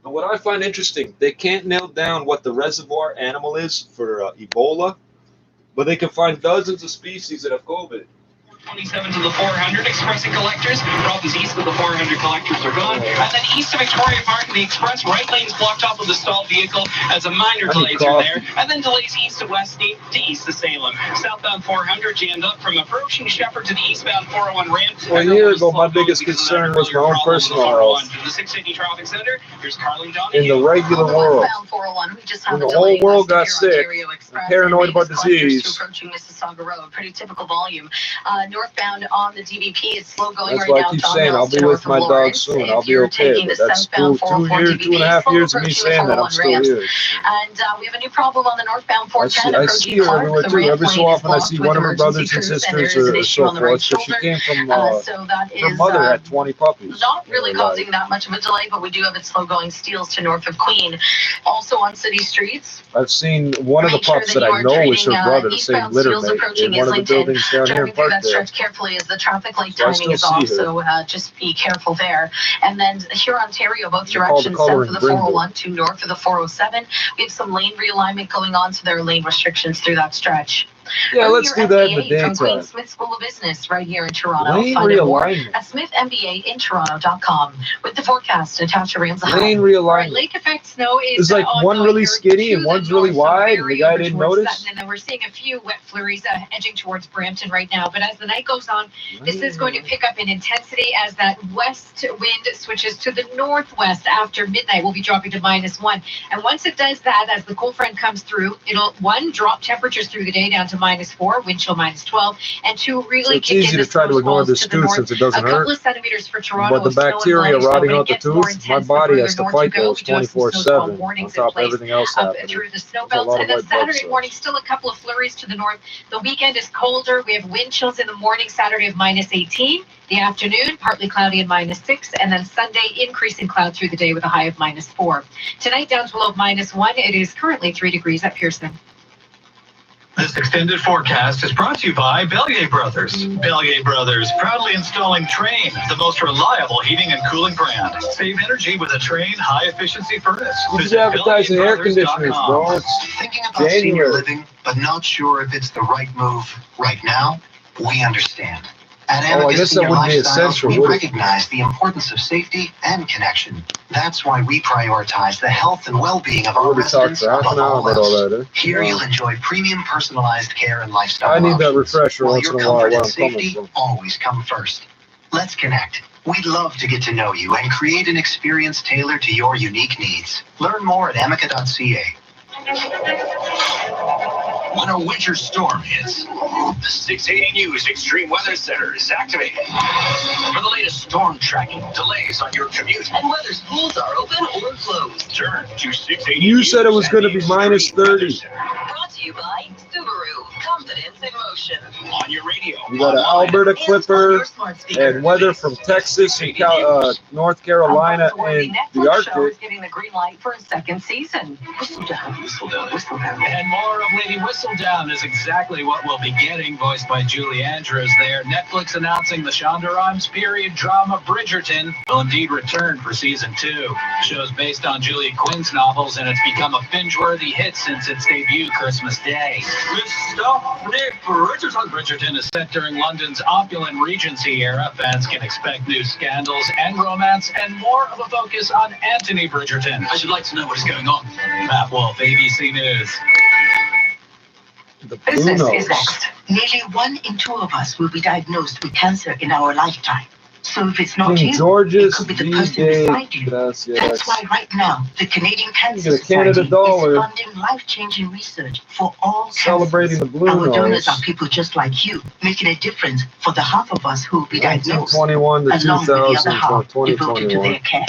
what I find interesting, they can't nail down what the reservoir animal is for Ebola, but they can find dozens of species that have COVID. 27 to the 400 express and collectors. Problems east of the 400 collectors are gone. And then east of Victoria Park, the express right lane's blocked off with a stalled vehicle as a minor delay through there. And then delays east of Westgate to east of Salem. Southbound 400 jammed up from approaching Shepherd to the eastbound 401 ramp. Well, a year ago, my biggest concern was my own personal health. The 680 traffic center. Here's Carlin John. In the regular world, when the whole world got sick, and paranoid about disease. Approaching Mississauga Road, pretty typical volume. northbound on the DVP is slow going That's right why I now. keep Don saying I'll Mills be to with north my of dog Lawrence. soon. If I'll be you're okay. taking But the that's southbound 2 DVP, 2.5 slow years of me approaching the saying that I'm 401 still ramps. here. And we have a new problem on the northbound 410 I approaching see her Clark. everywhere The too. ramp Every so lane is often I blocked see with one of her emergency brothers and crews, and there sisters is an or issue so on the right forth. But she shoulder. came from So that her is mother had 20 puppies. not really in her causing life. that much of a delay, but we do have it slow going steels to north of Queen. Also on city streets. I've seen one of the Make sure pups that that you I are know is her treating, brother, the same eastbound litter steels mate, approaching in one of the Islington. buildings down here Driving in through that Parkdale. stretch carefully as the traffic light So I timing is still off, see her. so just be careful there. And then here Ontario, both They call the directions, color south of in the Brindle. 401 to north of the 407. We have some lane realignment going on, so there are lane restrictions through that stretch. Yeah, let's do that in the MBA from Queen daytime. Smith School of Business right here in Toronto. Lane Find out more realignment. at smithmbaintoronto.com. With the forecast, Natasha Ramsey. Lane All right, realignment. lake effect snow is It's like one ongoing really here skinny to and the one's really north, so wide, and the very guy over didn't towards notice. Sutton, and then we're seeing a few wet flurries edging towards Brampton right now. But as the night goes on, this is going to pick up in intensity as that west wind switches to the northwest after midnight. We'll be dropping to -1. And once it does that, as the cold front comes through, it'll, one, drop temperatures through the day down to -4, wind chill -12, and two, So really it's kick easy in to the try to snow ignore the squalls to the stew north. since it A doesn't couple hurt. of centimeters for Toronto. But the of snow and bacteria blight, rotting but out it the gets more tooth, my intense the body further has to north you fight go. those We do have some snow squall 24/7 on warnings in top of place everything else up happening. through the snow There's a belts. lot And of then white blood Saturday morning, cells. still a couple of flurries to the north. The weekend is colder. We have wind chills in the morning, Saturday of -18. The afternoon, partly cloudy and -6. And then Sunday, increasing cloud through the day with a high of -4. Tonight, down to a low of -1. It is currently 3 degrees at Pearson. This extended forecast is brought to you by Bellier Brothers. Bellier Brothers, proudly installing Train, the most reliable heating and cooling brand. Save energy with a Train high-efficiency furnace. You should advertise in air conditioners, bro. It's Thinking about senior January. living, but not sure if it's the right move right now? We understand. At Oh, I Amicus guess that Senior wouldn't be Lifestyles, essential, we would it? recognize the importance of safety and connection. That's why we prioritize the health and well-being of I our already talked residents for half above an hour all about all else. that. Here you'll enjoy premium personalized care and lifestyle I need that options, refresher while once your in a while comfort where and I'm coming safety from. always come first. Let's connect. We'd love to get to know you and create an experience tailored to your unique needs. Learn more at amica.ca. When a winter storm hits, the 680 News Extreme Weather Center is activated. For the latest storm tracking, delays on your commute, and whether schools are open or closed, turn to 680 You said it was going going to be -30. Brought to you by Subaru. Confidence in motion. On your radio. You got an online, Alberta And on Clipper your smart speaker. and weather from Texas and North Carolina and the Netflix show Arctic. is getting the green light for a second season. Whistle down, whistle down, whistle down. And more of Lady Whistledown is exactly what we'll be getting, voiced by Julie Andrews there. Netflix announcing the Shonda Rhimes period drama Bridgerton will indeed return for season 2. The show's based on Julia Quinn's novels, and it's become a binge-worthy hit since its debut Christmas Day. Bridgerton is set during London's opulent Regency era. Fans can expect new scandals and romance, and more of a focus on Anthony Bridgerton. I should like to know what is going on. Matt Wolf, ABC News. The Business Brunos. is next. Nearly 1 in 2 of us will be diagnosed with cancer in our lifetime. So if it's not King you, it George's could be the V person Day. beside you. Gracias. That's why right now, the Canadian Cancer Get a Canada Society dollar. is funding life-changing research for all Celebrating cancers. the Blue Our donors Nose. are people just like you, making a difference for the half of us who will be diagnosed, 1921 to along with the other 2000 half devoted to 2021. their care.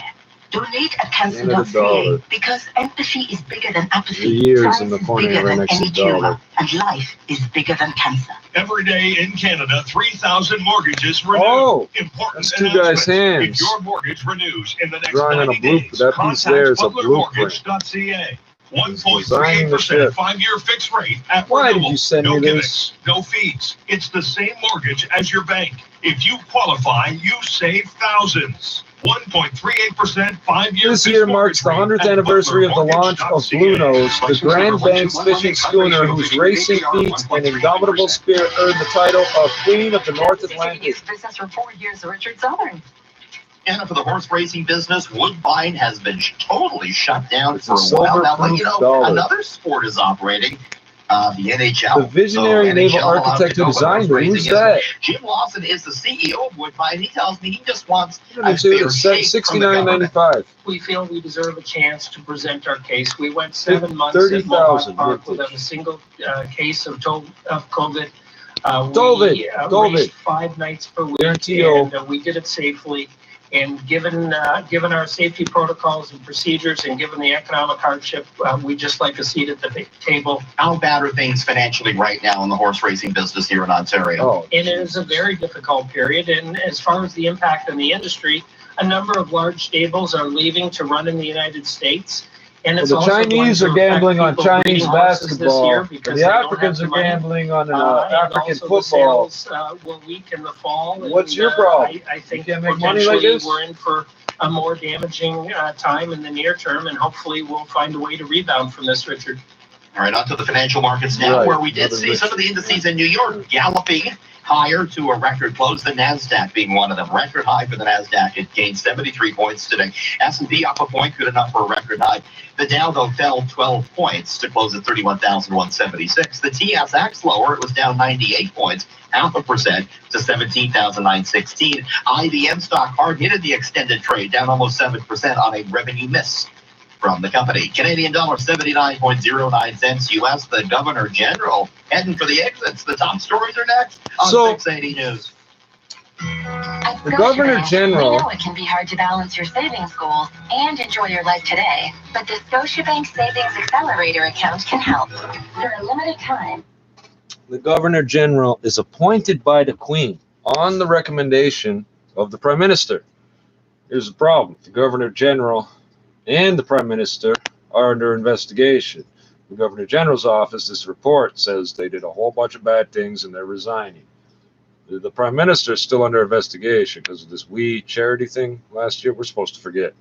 Donate at Canada cancer.ca dollar. because empathy is bigger than The apathy. years Science in the is corner bigger right than next to any dollar. tumor, and life is bigger than cancer. Every day in Canada, 3,000 mortgages renew. Oh, Important that's two guys' announcement. hands. If your mortgage renews in the next Drawing on a 90 blueprint. days, That piece contact there is a blueprint. butlermortgage.ca. designing the 1.38% ship. 5-year fixed rate at Why did renewal. you send no me gimmicks, this? no fees. It's the same mortgage as your bank. If you qualify, you save thousands. 1.38% 5-year This fixed year marks the mortgage rate 100th at anniversary of the launch of butlermortgage.ca. Blue Nose, the License Grand number Banks 1211, fishing schooner whose racing feats and indomitable spirit earned the title of Queen of the North Atlantic. He's business for 4 years, Richard Southern. And for the horse racing business, Woodbine has been totally shut down It's for a a while now. But silver-proof you know, dollar. another sport is operating. The NHL. The visionary So naval NHL allowed architect to who go, but designed horse it. Who's racing that? isn't. Jim Lawson is the CEO of Woodbine. He tells me he just wants a It's fair shake from the government. $69.95. We feel we deserve a chance to present our case. We went 7 months 30,000 at Mohawk Park vintage. without a single case of COVID. We raced 5 nights per week, and we did it safely. And given our safety protocols and procedures, and given the economic hardship, we just like a seat at the table. How bad are things financially right now in the horse racing business here in Ontario? Oh, and it is a very difficult period. And as far as the impact on the industry, a number of large stables are leaving to run in the United States. And it's the Chinese are gambling on Chinese basketball. The Africans are gambling on African football. The sales will weaken in the fall. What's your problem? I think you can't make money like this? We're in for a more damaging time in the near term, and hopefully we'll find a way to rebound from this, Richard. All right, on to the financial markets now, where we did see some of the indices in New York galloping higher to a record close, the NASDAQ being one of them. Record high for the NASDAQ. It gained 73 points today. S&P up a point, good enough for a record high. The Dow, though, fell 12 points to close at 31,176. The TSX lower, it was down 98 points, 0.5% to 17,916. IBM stock hard hit in the extended trade, down almost 7% on a revenue miss from the company. Canadian dollar 79.09 cents US. The Governor General heading for the exits. The top stories are next on 680 News. At The Governor Scotiabank, General. We know it can be hard to balance your savings goals and enjoy your life today, but the Scotiabank Savings Accelerator account can help. For a limited time. The Governor General is appointed by the Queen on the recommendation of the Prime Minister. Here's the problem. The Governor General and the Prime Minister are under investigation. The Governor General's office, this report says they did a whole bunch of bad things and they're resigning. The Prime Minister is still under investigation because of this charity thing last year. We're supposed to forget.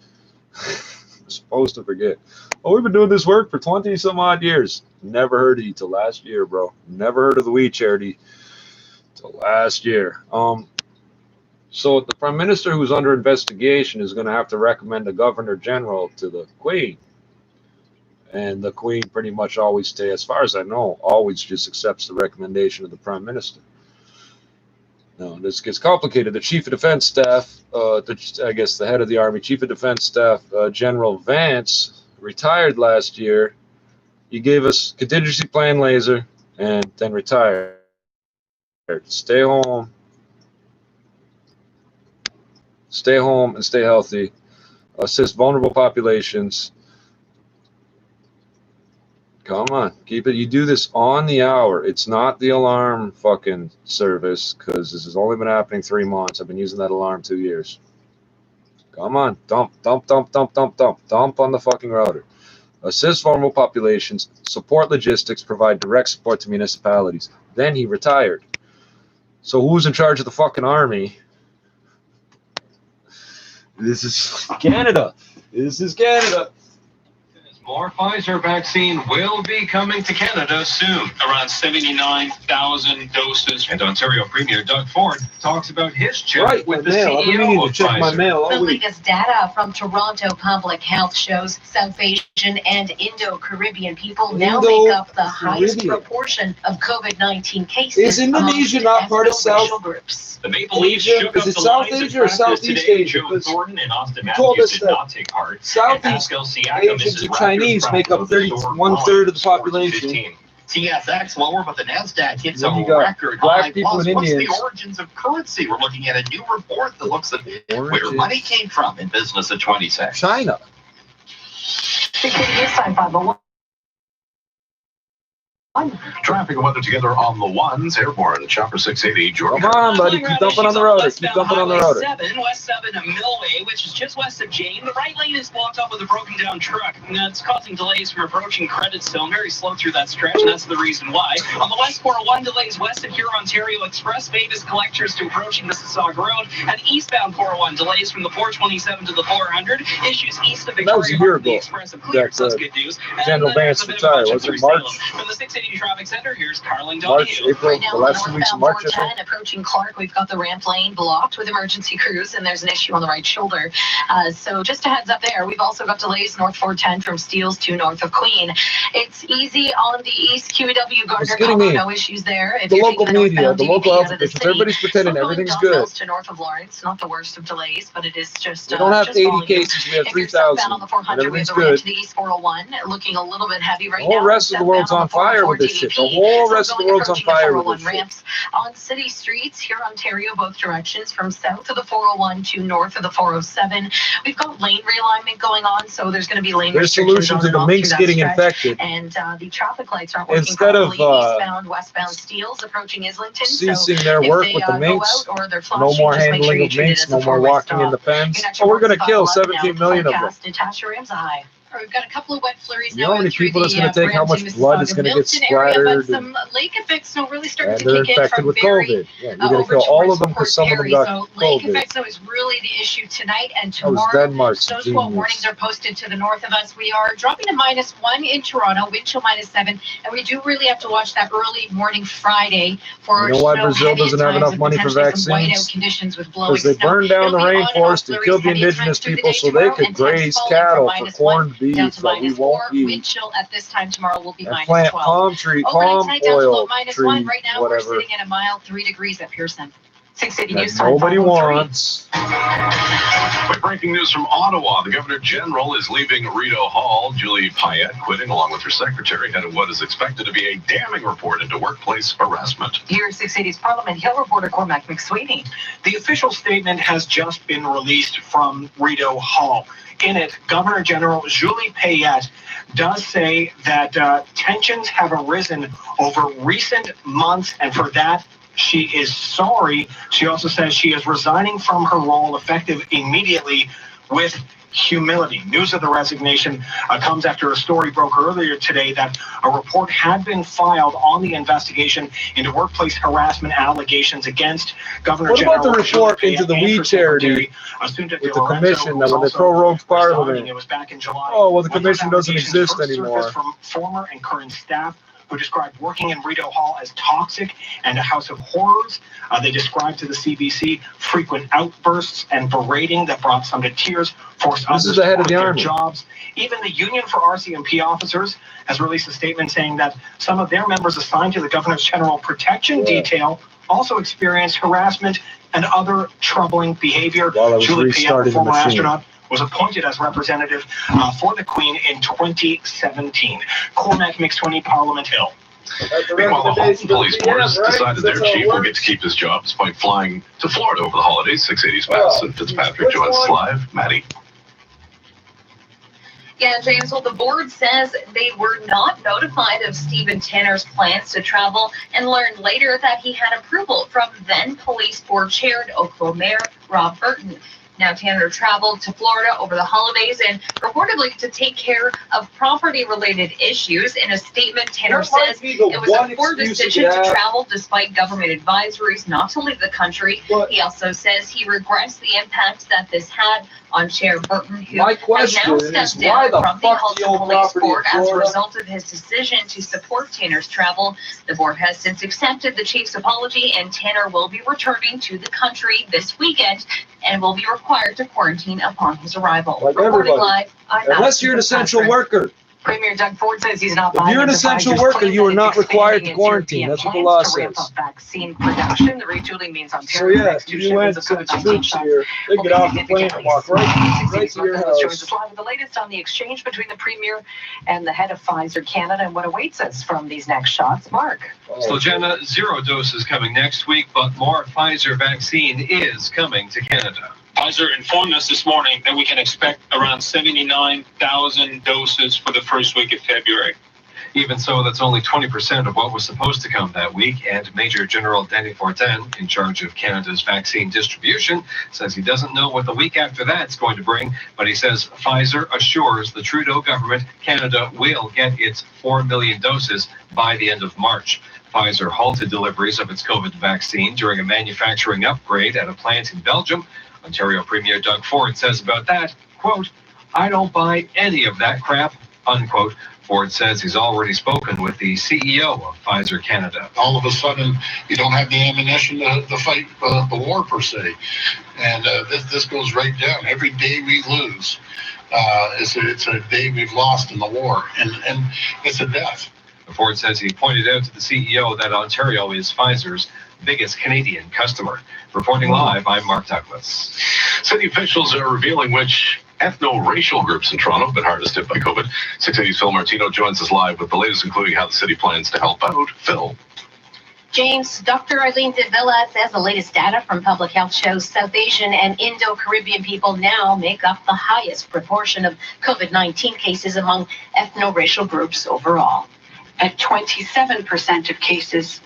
We're supposed to forget. Oh, we've been doing this work for 20 some odd years. Never heard of you till last year, bro. Never heard of the charity till last year. So the Prime Minister who's under investigation is going to have to recommend the Governor General to the Queen. And the Queen pretty much always as far as I know, always just accepts the recommendation of the Prime Minister. Now, this gets complicated. The Chief of Defense Staff, I guess the head of the Army, Chief of Defense Staff, General Vance, retired last year. He gave us contingency plan laser and then retired. Stay home. Stay home and stay healthy. Assist vulnerable populations. Come on, keep it. You do this on the hour. It's not the alarm fucking service, because this has only been happening 3 months. I've been using that alarm 2 years. Come on, dump on the fucking router. Assist vulnerable populations, support logistics, provide direct support to municipalities. Then he retired. So who's in charge of the fucking army? This is Canada. This is Canada. More Pfizer vaccine will be coming to Canada soon. Around 79,000 doses. And Ontario Premier Doug Ford talks about his chat with the CEO of Pfizer. The latest data from Toronto Public Health shows South Asian and Indo-Caribbean people now make up the highest proportion of COVID-19 cases. Is Indonesia not part of South groups? The Maple Leafs shook up the South lines Asia or Southeast Asia? Joe Thornton and Austin told Matthews us did not take part. Southeast Asians and Chinese make up 1/3 of the population. TSX lower, but the NASDAQ hits a Then you got record black high. people Plus, and what's the Indians. origins of currency? We're looking at a new report that looks at where money came from in business at 26. China. 680 News Time 501. Traffic and weather together on the ones. Airborne, Chopper 680, Georgia. Come on, buddy. Keep dumping on the road. Keep dumping on the road. 7, West 7 Millway, which is just west of Jane. The right lane is blocked off with a broken down truck. And that's causing delays from approaching Creditstone. Very slow through that stretch, and that's the reason why. On the West 401, delays west of Huron, Ontario Express, Mavis collectors to approaching Mississauga Road. And eastbound 401, delays from the 427 to the 400. Issues east of That was a Victoria year Park, the ago. Express of Clear, so that's good news. General Vance retired. Was it March? From the 680 Traffic Center, here's Carling March, Donahue. April, the last 2 weeks of March, I think. 410 approaching Clark, we've got the ramp lane blocked with emergency crews, and there's an issue on the right shoulder. So just a heads up there. We've also got delays north 410 from Steeles to north of Queen. It's easy on the east QEW Gardner Column, no issues there. If the you're local taking media, the local out of the officers, city, everybody's pretending still going everything's Don good. Mills to north of Lawrence, not the worst of delays, but it is just We don't have just 80 volume. cases. We have If you're 3,000. southbound on the 400, we have Everything's the ramp good. to the east 401, looking a little bit heavy right The whole now. rest of the world's on fire with this shit. The whole rest of the world's on fire with this shit. Ramps on city streets here in Ontario, both directions, from south of the 401 to north of the 407. We've got lane realignment going on, so there's going to be lane restrictions. There's solution to the minks getting infected. And the traffic lights aren't working instead of eastbound, westbound steels approaching Islington. Ceasing their work with the minks, no more handling of minks, no more walking in the fence. Oh, we're going to kill 17 million of them. Natasha Ramsay. We've got a couple of wet flurries You know now. how many people it's going to take, how much blood is going to get splattered? But some lake effects don't really start to they're kick in infected from with very COVID. Yeah, you're going to kill all of them because some of them got so lake COVID. effects though is really the issue tonight and That was tomorrow. Denmark's Those genius. warnings are posted to the north of us. We are dropping to -1 in Toronto, wind chill -7, and we do really have to watch that early morning Friday for You know why snow, Brazil heavy doesn't at have times, enough and money for potentially some vaccines? whiteout conditions with blowing Because they snow. burned down the It'll be on and off rainforest to flurries, kill the heavy at indigenous times through the people day so they tomorrow, could and temps graze falling cattle from for corned -1 down beef to that we won't -4. Wind eat. chill at this time tomorrow will be And -12. plant palm tree, palm Overnight down to oil about -1 tree, right now. whatever. We're sitting at a mild 3 degrees at Pearson. 680 That News Time. nobody 503. wants. Quick breaking news from Ottawa. The Governor General is leaving Rideau Hall. Julie Payette quitting along with her secretary ahead of what is expected to be a damning report into workplace harassment. Here at 680's Parliament Hill reporter Cormac McSweeney. The official statement has just been released from Rideau Hall. In it, Governor General Julie Payette does say that tensions have arisen over recent months, and for that, she is sorry. She also says she is resigning from her role effective immediately with humility. News of the resignation comes after a story broke earlier today that a report had been filed on the investigation into workplace harassment allegations against Governor General. What about the report into the weed charity with the commission that when they prorogued Parliament? It was back in July. Oh, well, the commission doesn't exist anymore. From former and current staff who described working in Rideau Hall as toxic and a house of horrors. They described to the CBC frequent outbursts and berating that brought some to tears, forced others to quit their jobs. Even the Union for RCMP Officers has released a statement saying that some of their members assigned to the Governor's General Protection Detail also experienced harassment and other troubling behavior. Julie Payette, former astronaut, was appointed as representative for the Queen in 2017. Cormac McSweeney, Parliament Hill. Meanwhile, the Halton Police Force decided their chief will get to keep his job despite flying to Florida over the holidays. 680's Madison Fitzpatrick joins us live. Maddie. Yeah, James, well, the board says they were not notified of Stephen Tanner's plans to travel and learned later that he had approval from then Police Board Chair and Oakville Mayor Rob Burton. Now, Tanner traveled to Florida over the holidays and reportedly to take care of property-related issues. In a statement, Tanner says it was a poor decision to travel despite government advisories not to leave the country. He also says he regrets the impact that this had on Chair Burton, who has now stepped down from the Halton Police Board as a result of his decision to support Tanner's travel. The board has since accepted the chief's apology, and Tanner will be returning to the country this weekend and will be required to quarantine upon his arrival. Like Reporting everybody. live, I'm Unless you're an essential worker. Premier Doug Ford says he's not If buying you're an into essential Pfizer's worker, claim you are that not it's required to expanding its quarantine. European That's what the plans law to ramp says. up vaccine production. The retooling means Ontario So yeah, makes two if you went shipments to of the COVID-19 Trippz shots. here, they get off the plane and walk right to your house. Joins us live with the latest on the exchange between the Premier and the head of Pfizer Canada and what awaits us from these next shots. Mark. So, Jenna, 0 doses coming next week, but more Pfizer vaccine is coming to Canada. Pfizer informed us this morning that we can expect around 79,000 doses for the first week of February. Even so, that's only 20% of what was supposed to come that week, and Major General Danny Fortin, in charge of Canada's vaccine distribution, says he doesn't know what the week after that's going to bring, but he says Pfizer assures the Trudeau government Canada will get its 4 million doses by the end of March. Pfizer halted deliveries of its COVID vaccine during a manufacturing upgrade at a plant in Belgium. Ontario Premier Doug Ford says about that, quote, "I don't buy any of that crap," unquote. Ford says he's already spoken with the CEO of Pfizer Canada. All of a sudden, you don't have the ammunition to fight the war, per se. And this goes right down. Every day we lose, it's a day we've lost in the war, and it's a death. Ford says he pointed out to the CEO that Ontario is Pfizer's biggest Canadian customer. Reporting live, I'm Mark Douglas. City officials are revealing which ethno-racial groups in Toronto have been hardest hit by COVID. 680's Phil Martino joins us live with the latest, including how the city plans to help out. Phil. James, Dr. Eileen de Villa says the latest data from public health shows South Asian and Indo-Caribbean people now make up the highest proportion of COVID-19 cases among ethno-racial groups overall. At 27% of cases,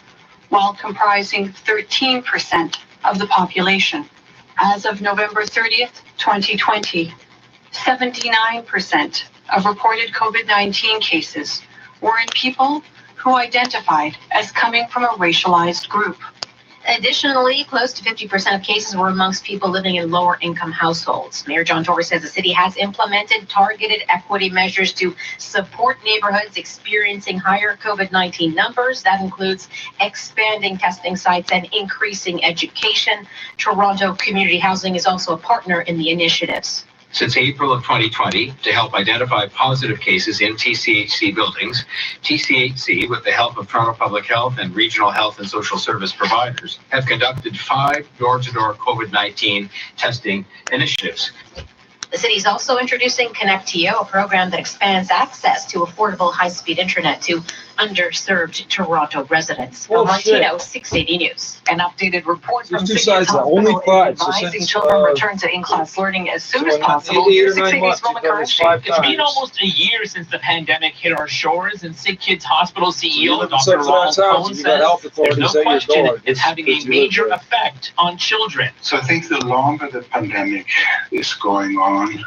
while comprising 13% of the population. As of November 30th, 2020, 79% of reported COVID-19 cases were in people who identified as coming from a racialized group. Additionally, close to 50% of cases were amongst people living in lower income households. Mayor John Tory says the city has implemented targeted equity measures to support neighborhoods experiencing higher COVID-19 numbers. That includes expanding testing sites and increasing education. Toronto Community Housing is also a partner in the initiatives. Since April of 2020, to help identify positive cases in TCHC buildings, TCHC, with the help of Toronto Public Health and regional health and social service providers, have conducted 5 door-to-door COVID-19 testing initiatives. The city is also introducing ConnectTO, a program that expands access to affordable high-speed internet to underserved Toronto residents. Martino, 680 News. An updated report from There's two City sides, the Hospital only is five, so advising since, children return to in-class learning as soon as possible. Here's 680's Mona Karashi. It's been almost a year since the pandemic hit our shores, and Sick Kids Hospital CEO Dr. Ronald Cohn says there's no question it's having a major effect on children. So I think the longer the pandemic is going on,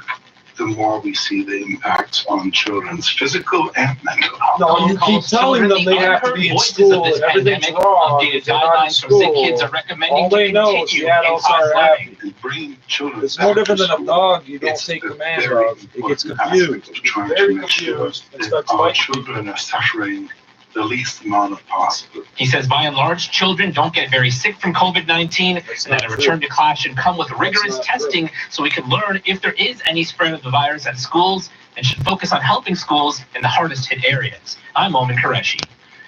the more we see the impact on children's physical and mental health. No, you keep telling them they have to be in school and everything's wrong. Updated guidelines from Sick Kids are recommending all they know is the adults are happy. Bring children. It's no different than a dog you don't take command of. It gets confused. Trying to make sure that our children are suffering the least amount of possible. He says, by and large, children don't get very sick from COVID-19, and that a return to class should come with rigorous testing so we can learn if there is any spread of the virus at schools, and should focus on helping schools in the hardest hit areas. I'm Oman Qureshi.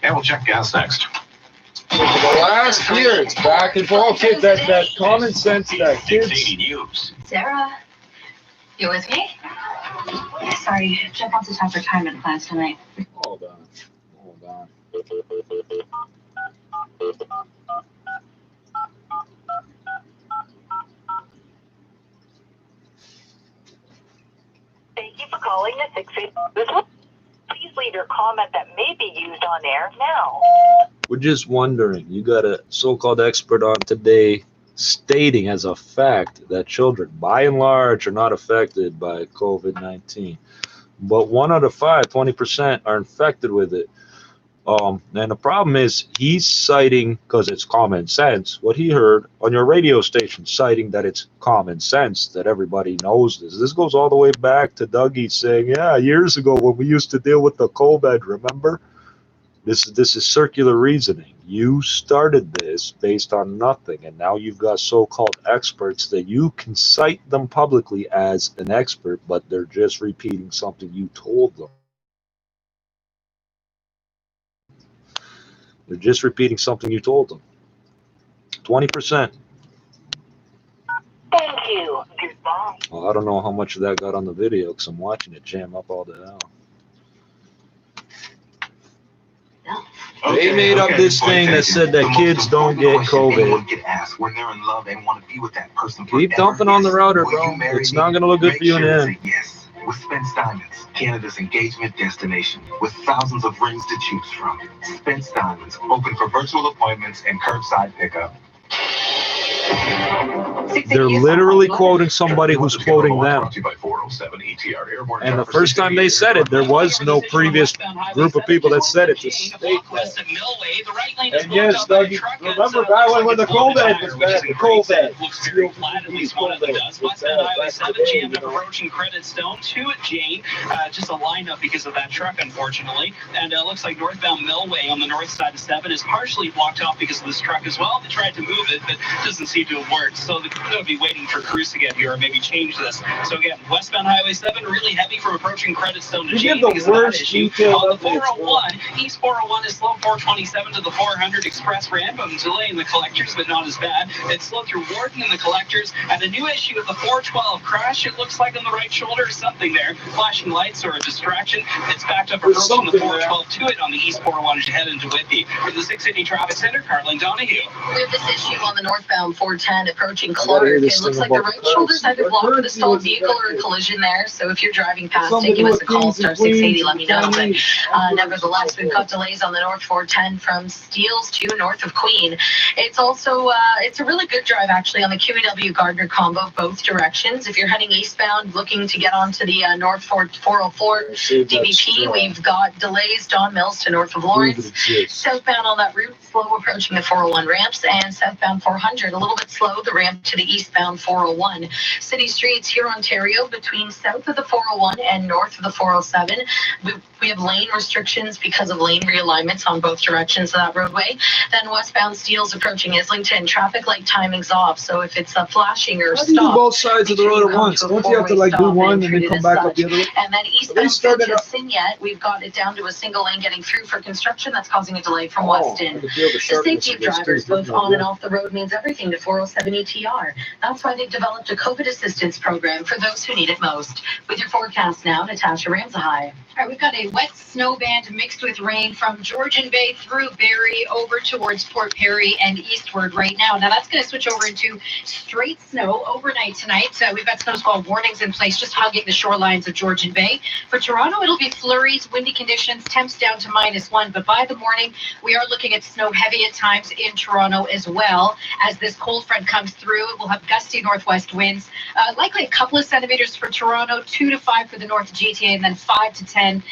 And we'll check gas next. So for the last year, it's back and forth. Okay, that common sense that kids. Sarah, you with me? Sorry, Jeff wants to talk retirement plans tonight. Hold on. Thank you for calling the 680. Please leave your comment that may be used on air now. We're just wondering, you got a so-called expert on today stating as a fact that children, by and large, are not affected by COVID-19. But 1 out of 5, 20%, are infected with it. And the problem is he's citing, because it's common sense, what he heard on your radio station, citing that it's common sense, that everybody knows this. This goes all the way back to Dougie saying, yeah, years ago when we used to deal with the COVID, remember? This is circular reasoning. You started this based on nothing, and now you've got so-called experts that you can cite them publicly as an expert, but they're just repeating something you told them. They're just repeating something you told them. 20%. Thank you. Goodbye. Well, I don't know how much of that got on the video because I'm watching it jam up all the hell. They made up this thing that said that kids don't get COVID. When they're in love and want to be with that person. Keep dumping on the router, bro. It's not going to look good for you in the end. Yes. With Spence Diamonds, Canada's engagement destination, with thousands of rings to choose from. Spence Diamonds, open for virtual appointments and curbside pickup. They're literally quoting somebody who's quoting them. And the first time they said it, there was no previous group of people that said it to state that. And yes, Dougie, remember back when the COVID was bad, the COVID. Looks very flat, at least one of them does. Westbound Highway 7, jammed up approaching Credit Stone to Jane. Just a lineup because of that truck, unfortunately. And it looks like northbound Millway on the north side of 7 is partially blocked off because of this truck as well. They tried to move it, but doesn't seem proceed to work. So they're going to be waiting for crews to get here or maybe change this. So again, westbound Highway 7 really heavy from approaching Creditstone to Jane because of that issue. On the 401, East 401 is slow 427 to the 400 Express ramp. I'm delaying the collectors, but not as bad. It's slow through Wharton and the collectors. And a new issue with the 412 crash, it looks like on the right shoulder is something there. Flashing lights or a distraction. It's backed up approaching the 412 to it on the East 401 as you head into Whitby. For the 680 Traffic Center, Carlin Donahue. We have this issue on the northbound 410 approaching Clark. It looks like the right shoulder's either blocked with a stalled vehicle or a collision there. So if you're driving past it, give us a call, star 680, let me know. But nevertheless, we've got delays on the north 410 from Steeles to north of Queen. It's also, it's a really good drive actually on the QEW Gardner combo, both directions. If you're heading eastbound, looking to get onto the north 404 DVP, we've got delays Don Mills to north of Lawrence. Southbound on that route, slow approaching the 401 ramps, and southbound 400, a little bit slow, the ramp to the eastbound 401. City streets here, Ontario, between south of the 401 and north of the 407. We have lane restrictions because of lane realignments on both directions of that roadway. Then westbound Steeles approaching Islington, traffic light timing's off. So if it's flashing or How do you do stop, both sides of the road at once? Don't you have to like do one and then come back up the other way? and then eastbound Phillips in yet, we've got it down to a single lane getting through for construction. That's causing a delay from Weston. The safety of drivers both on and off the road means everything to 407 ETR. That's why they've developed a COVID assistance program for those who need it most. With your forecast now, Natasha Ramsahai. All right, we've got a wet snow band mixed with rain from Georgian Bay through Barrie over towards Port Perry and eastward right now. Now that's going to switch over into straight snow overnight tonight. We've got snow squall warnings in place just hugging the shorelines of Georgian Bay. For Toronto, it'll be flurries, windy conditions, temps down to -1. But by the morning, we are looking at snow heavy at times in Toronto as well. As this cold front comes through, we'll have gusty northwest winds. Likely a couple of centimeters for Toronto, 2 to 5 for the north GTA, and then 5 to 10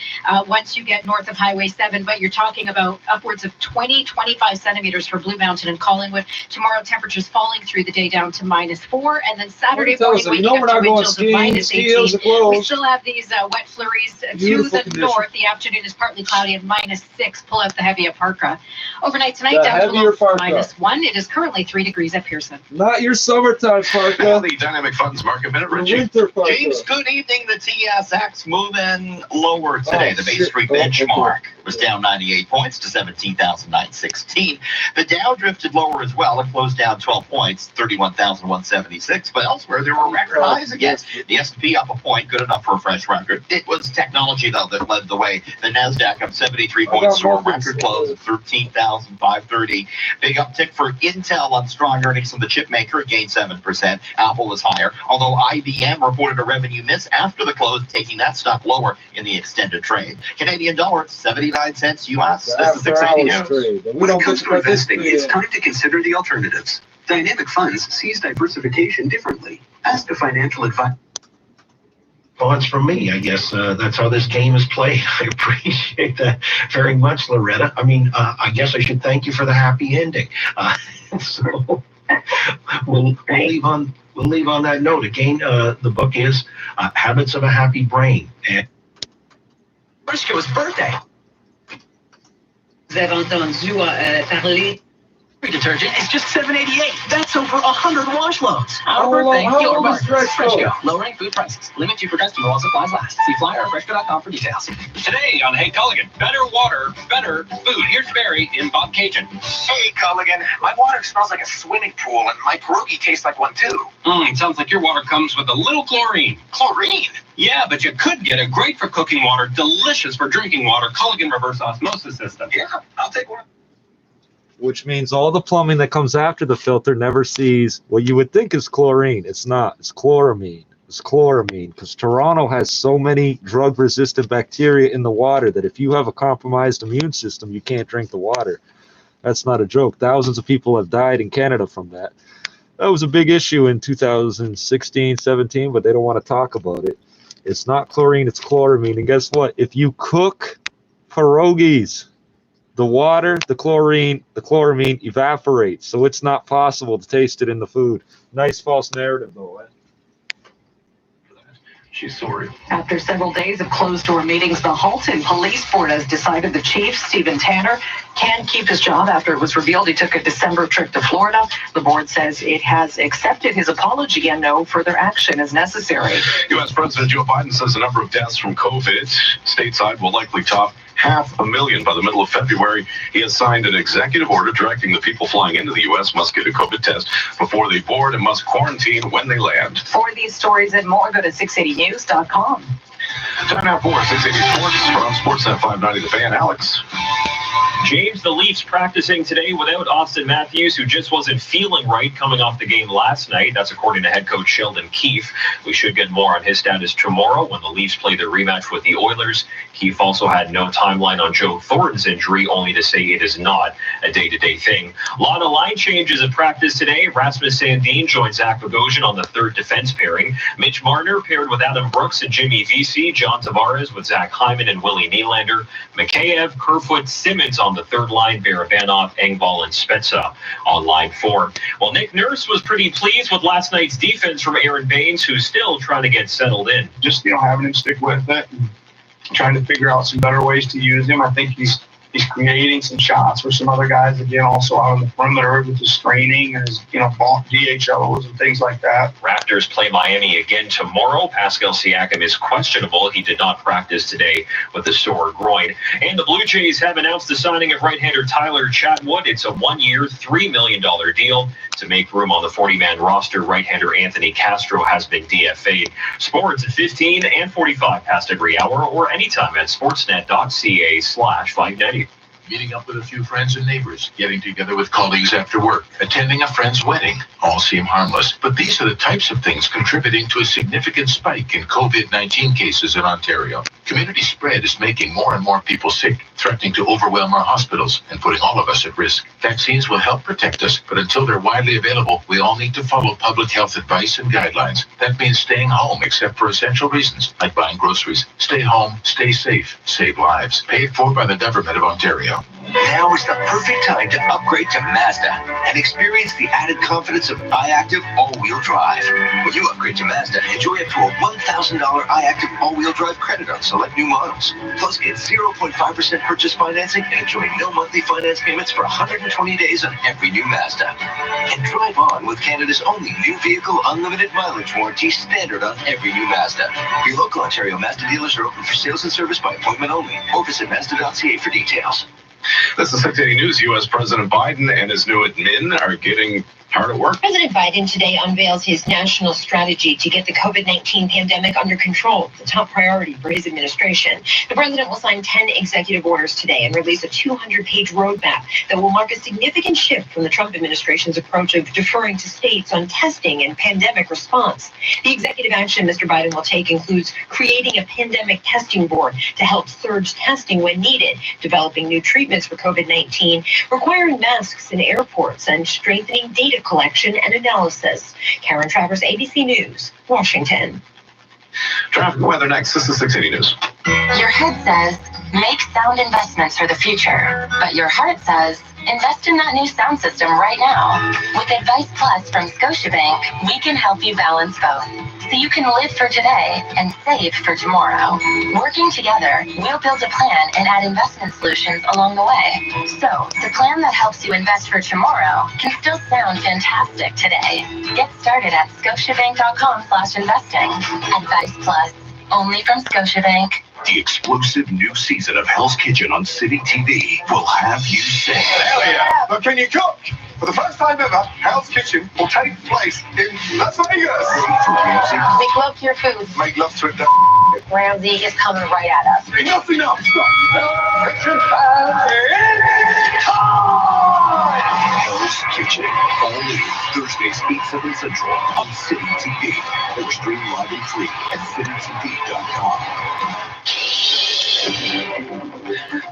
once you get north of Highway 7. But you're talking about upwards of 20-25 centimeters for Blue Mountain and Collingwood. Tomorrow, temperatures falling through the day down to -4, and then Saturday morning waking up to wind chills of -18. We still have these wet flurries to the north. The afternoon is partly cloudy and -6. Pull out the heavier parka. Overnight tonight, down to low -1. It is currently 3 degrees at Pearson. Not your summertime parka. The Dynamic Funds Market Minute, Richie. James, good evening. The TSX moving lower today. The Bay Street benchmark was down 98 points to 17,916. The Dow drifted lower as well. It closed down 12 points, 31,176. But elsewhere, there were record highs again. The S&P up a point, good enough for a fresh record. It was technology, though, that led the way. The NASDAQ up 73 points to a record close of 13,530. Big uptick for Intel on strong earnings from the chip maker. It gained 7%. Apple was higher, although IBM reported a revenue miss after the close, taking that stock lower in the extended trade. Canadian dollar, 79 cents US. This is 680 news. When it comes to investing, it's time to consider the alternatives. Dynamic Funds sees diversification differently. Ask a financial advisor. Well, it's from me, I guess. That's how this game is played. I appreciate that very much, Loretta. I mean, I guess I should thank you for the happy ending. So we'll leave on that note. Again, the book is Habits of a Happy Brain. And It birthday. Vous avez entendu parler. Detergent is just $7.88. That's over 100 wash loads. Our birthday, your market. Freshco, lowering food prices. Limited for customer while supplies last. See flyer at freshco.com for details. Today on Hey Culligan, better water, better food. Here's Barry in Bob Cajun. Hey Culligan, my water smells like a swimming pool and my pierogi tastes like one too. Sounds like your water comes with a little chlorine. Chlorine? Yeah, but you could get a great for cooking water, delicious for drinking water, Culligan reverse osmosis system. Yeah, I'll take one. Which means all the plumbing that comes after the filter never sees what you would think is chlorine. It's not. It's chloramine. It's chloramine because Toronto has so many drug-resistant bacteria in the water that if you have a compromised immune system, you can't drink the water. That's not a joke. Thousands of people have died in Canada from that. That was a big issue in 2016, 17, but they don't want to talk about it. It's not chlorine, it's chloramine. And guess what? If you cook pierogies, the water, the chloramine evaporates, so it's not possible to taste it in the food. Nice false narrative, though. She's sorry. After several days of closed-door meetings, the Halton Police Board has decided the chief, Stephen Tanner, can keep his job after it was revealed he took a December trip to Florida. The board says it has accepted his apology and no further action is necessary. U.S. President Joe Biden says the number of deaths from COVID stateside will likely top 500,000 by the middle of February. He has signed an executive order directing the people flying into the U.S. must get a COVID test before they board and must quarantine when they land. For these stories and more, go to 680news.com. Time now for 680 Sports from Sportsnet 590 The Fan. Alex. James, the Leafs practicing today without Austin Matthews, who just wasn't feeling right coming off the game last night. That's according to head coach Sheldon Keefe. We should get more on his status tomorrow when the Leafs play their rematch with the Oilers. Keefe also had no timeline on Joe Thornton's injury, only to say it is not a day-to-day thing. A lot of line changes at practice today. Rasmus Sandin joined Zach Bogosian on the third defense pairing. Mitch Marner paired with Adam Brooks and Jimmy Vesey. John Tavares with Zach Hyman and Willie Nylander. Mikheyev, Kerfoot, Simmons on the third line, Barabanov, Engvall, and Spezza on line 4. Well, Nick Nurse was pretty pleased with last night's defense from Aaron Baines, who's still trying to get settled in. Just, having him stick with it and trying to figure out some better ways to use him. I think he's creating some shots for some other guys, again, also out on the perimeter with his screening and his, DHOs and things like that. Raptors play Miami again tomorrow. Pascal Siakam is questionable. He did not practice today with a sore groin. And the Blue Jays have announced the signing of right-hander Tyler Chatwood. It's a 1-year, $3 million deal to make room on the 40-man roster. Right-hander Anthony Castro has been DFA'd. Sports at 15 and 45 past every hour or anytime at sportsnet.ca/590. Meeting up with a few friends and neighbors, getting together with colleagues after work, attending a friend's wedding, all seem harmless. But these are the types of things contributing to a significant spike in COVID-19 cases in Ontario. Community spread is making more and more people sick, threatening to overwhelm our hospitals and putting all of us at risk. Vaccines will help protect us, but until they're widely available, we all need to follow public health advice and guidelines. That means staying home except for essential reasons, like buying groceries. Stay home, stay safe, save lives. Paid for by the Government of Ontario. Now is the perfect time to upgrade to Mazda and experience the added confidence of iActive all-wheel drive. When you upgrade to Mazda, enjoy up to a $1,000 iActive all-wheel drive credit on select new models. Plus, get 0.5% purchase financing and enjoy no monthly finance payments for 120 days on every new Mazda. And drive on with Canada's only new vehicle unlimited mileage warranty standard on every new Mazda. Your local Ontario Mazda dealers are open for sales and service by appointment only. Or visit Mazda.ca for details. This is 680 News. U.S. President Biden and his new admin are getting hard at work. President Biden today unveils his national strategy to get the COVID-19 pandemic under control, the top priority for his administration. The president will sign 10 executive orders today and release a 200-page roadmap that will mark a significant shift from the Trump administration's approach of deferring to states on testing and pandemic response. The executive action Mr. Biden will take includes creating a pandemic testing board to help surge testing when needed, developing new treatments for COVID-19, requiring masks in airports, and strengthening data collection and analysis. Karen Travers, ABC News, Washington. Traffic and weather next. This is 680 News. Your head says, make sound investments for the future. But your heart says, invest in that new sound system right now. With Advice Plus from Scotiabank, we can help you balance both, so you can live for today and save for tomorrow. Working together, we'll build a plan and add investment solutions along the way. So, the plan that helps you invest for tomorrow can still sound fantastic today. Get started at scotiabank.com/investing. Advice Plus, only from Scotiabank. The explosive new season of Hell's Kitchen on City TV will have you saying, hell yeah! But can you cook? For the first time ever, Hell's Kitchen will take place in Las Vegas. Make love to your food. Make love to it. Ramsey is coming right at us. Enough. Hell's Kitchen, all new Thursdays 8/7 Central on City TV. Or stream live and free at citytv.com.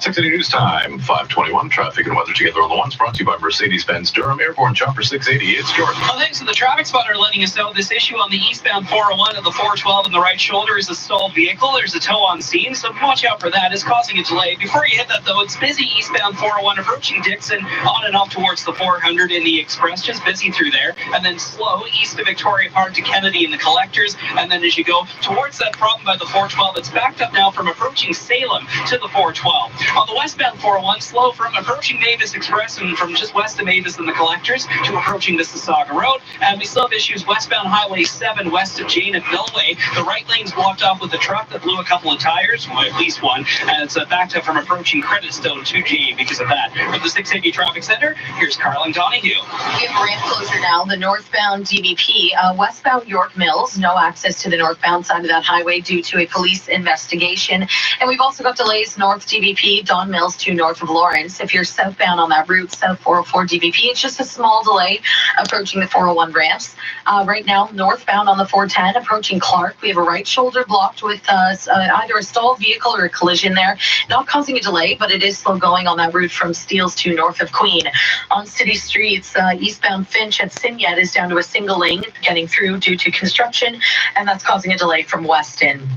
680 News Time, 521. Traffic and weather together on the ones, brought to you by Mercedes-Benz Durham Airborne Chopper 680. It's Jordan. Well, thanks to the traffic spotter letting us know this issue on the eastbound 401 at the 412 in the right shoulder is a stalled vehicle. There's a tow on scene, so watch out for that. It's causing a delay. Before you hit that, though, it's busy eastbound 401 approaching Dixon, on and off towards the 400 in the Express, just busy through there, and then slow east of Victoria Park to Kennedy in the Collectors, and then as you go towards that problem by the 412, it's backed up now from approaching St. Salem to the 412. On the westbound 401, slow from approaching Mavis Express and from just west of Mavis and the Collectors to approaching Mississauga Road. And we still have issues westbound Highway 7 west of Jane and Millway. The right lane's blocked off with a truck that blew a couple of tires, well, at least one, and it's backed up from approaching Creditstone to Jane because of that. From the 680 Traffic Center, here's Carlin Donahue. We have a ramp closure now, the northbound DVP, westbound York Mills, no access to the northbound side of that highway due to a police investigation. And we've also got delays north DVP, Don Mills to north of Lawrence. If you're southbound on that route, south 404 DVP, it's just a small delay approaching the 401 ramps. Right now, northbound on the 410, approaching Clark, we have a right shoulder blocked with either a stalled vehicle or a collision there. Not causing a delay, but it is slow going on that route from Steeles to north of Queen. On city streets, eastbound Finch at Sinyet is down to a single lane getting through due to construction, and that's causing a delay from Weston.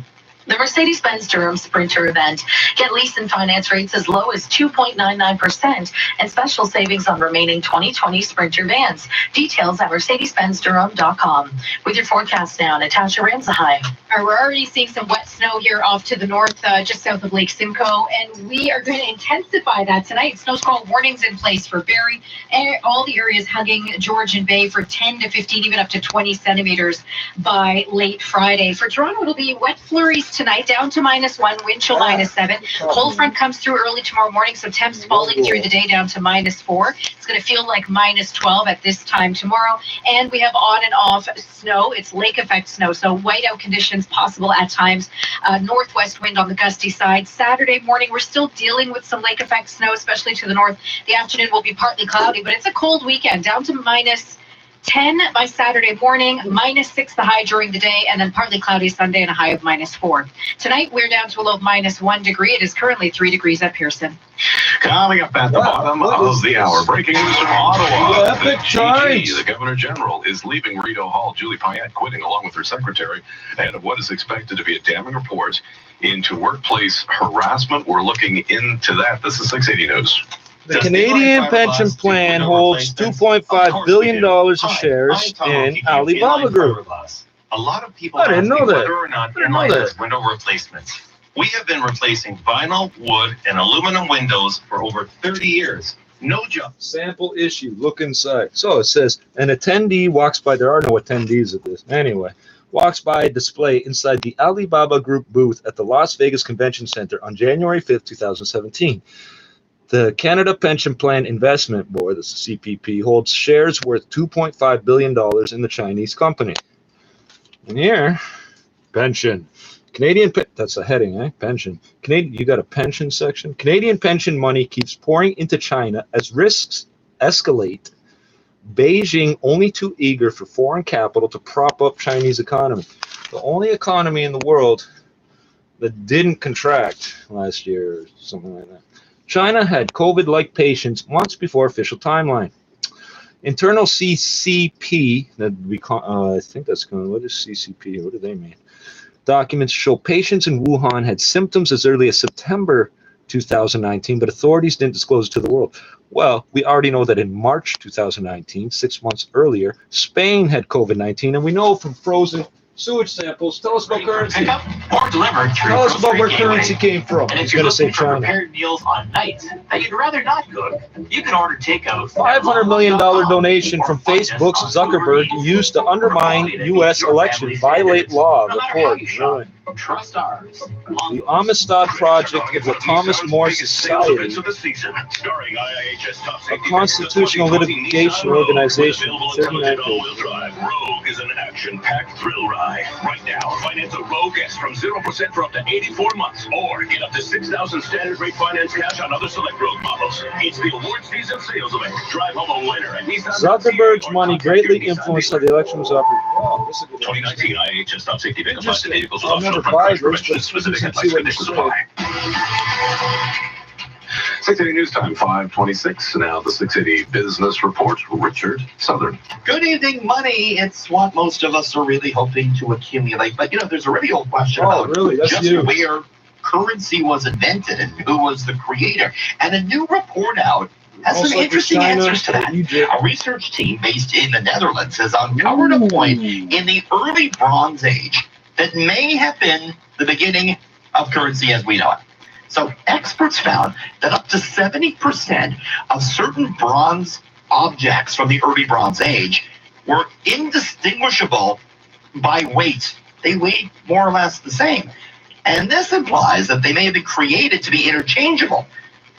The Mercedes-Benz Durham Sprinter event. Get lease and finance rates as low as 2.99% and special savings on remaining 2020 Sprinter vans. Details at mercedes-benzdurham.com. With your forecast now, Natasha Ramsahai. We're already seeing some wet snow here off to the north, just south of Lake Simcoe, and we are going to intensify that tonight. Snow squall warnings in place for Barrie and all the areas hugging Georgian Bay for 10 to 15, even up to 20 centimeters by late Friday. For Toronto, it'll be wet flurries tonight, down to -1, wind chill -7. Cold front comes through early tomorrow morning, so temps falling through the day down to -4. It's going to feel like -12 at this time tomorrow. And we have on and off snow. It's lake effect snow, so whiteout conditions possible at times. Northwest wind on the gusty side. Saturday morning, we're still dealing with some lake effect snow, especially to the north. The afternoon will be partly cloudy, but it's a cold weekend, down to -10 by Saturday morning, -6 the high during the day, and then partly cloudy Sunday and a high of -4. Tonight, we're down to a low of -1 degree. It is currently 3 degrees at Pearson. Coming up at the bottom of the hour, breaking news from Ottawa. Epic charge. The Governor General is leaving Rideau Hall. Julie Payette quitting along with her secretary ahead of what is expected to be a damning report into workplace harassment. We're looking into that. This is 680 News. The Canadian pension plan holds $2.5 billion of shares in Alibaba Group. A lot of people I didn't know that. whether or not inline has window replacements. We have been replacing vinyl, wood, and aluminum windows for over 30 years. No job. Sample issue. Look inside. So it says, an attendee walks by. There are no attendees at this. Anyway, walks by a display inside the Alibaba Group booth at the Las Vegas Convention Center on January 5th, 2017. The Canada Pension Plan Investment Board, the CPP, holds shares worth $2.5 billion in the Chinese company. And here, pension. Canadian, that's a heading, eh? Pension. Canadian, you got a pension section? Canadian pension money keeps pouring into China as risks escalate. Beijing only too eager for foreign capital to prop up Chinese economy. The only economy in the world that didn't contract last year or something like that. China had COVID-like patients months before official timeline. Internal CCP, that we call, I think that's going. What is CCP? What do they mean? Documents show patients in Wuhan had symptoms as early as September 2019, but authorities didn't disclose it to the world. Well, we already know that in March 2019, 6 months earlier, Spain had COVID-19, and we know from frozen sewage samples. Tell us about currency. Pick up or delivered through Tell us about where Grocery currency Gateway. came from. And I if was you're going to say looking for China. prepared meals on nights that you'd rather not cook, you can order takeout. $500 million donation from Facebook's Zuckerberg used to undermine U.S. election, violate law, report. Really. Trust ours. The Amistad Project of the Thomas More Society, a constitutional litigation organization. Rogue is an action-packed thrill ride. Right now, finance a Rogue S from 0% for up to 84 months, or get up to $6,000 standard rate finance cash on other select Rogue models. It's the award season sales event. Drive home a winner at Nissan. Zuckerberg's money greatly influenced how the election was operated. Wow, this is a good 2019 IHS Top Safety Vehicle Plastic Vehicles with I'll optional never front buy crash this, prevention. but Specific see headlights what conditions you apply. 680 News Time, 5:26. Now the 680 Business Report, Richard Southern. Good evening, money. It's what most of us are really hoping to accumulate. But, you know, there's a really old question about just where currency was invented and who was the creator. And a new report out has some interesting answers to that. A research team based in the Netherlands has uncovered a point in the early Bronze Age that may have been the beginning of currency as we know it. So experts found that up to 70% of certain bronze objects from the early Bronze Age were indistinguishable by weight. They weighed more or less the same. And this implies that they may have been created to be interchangeable.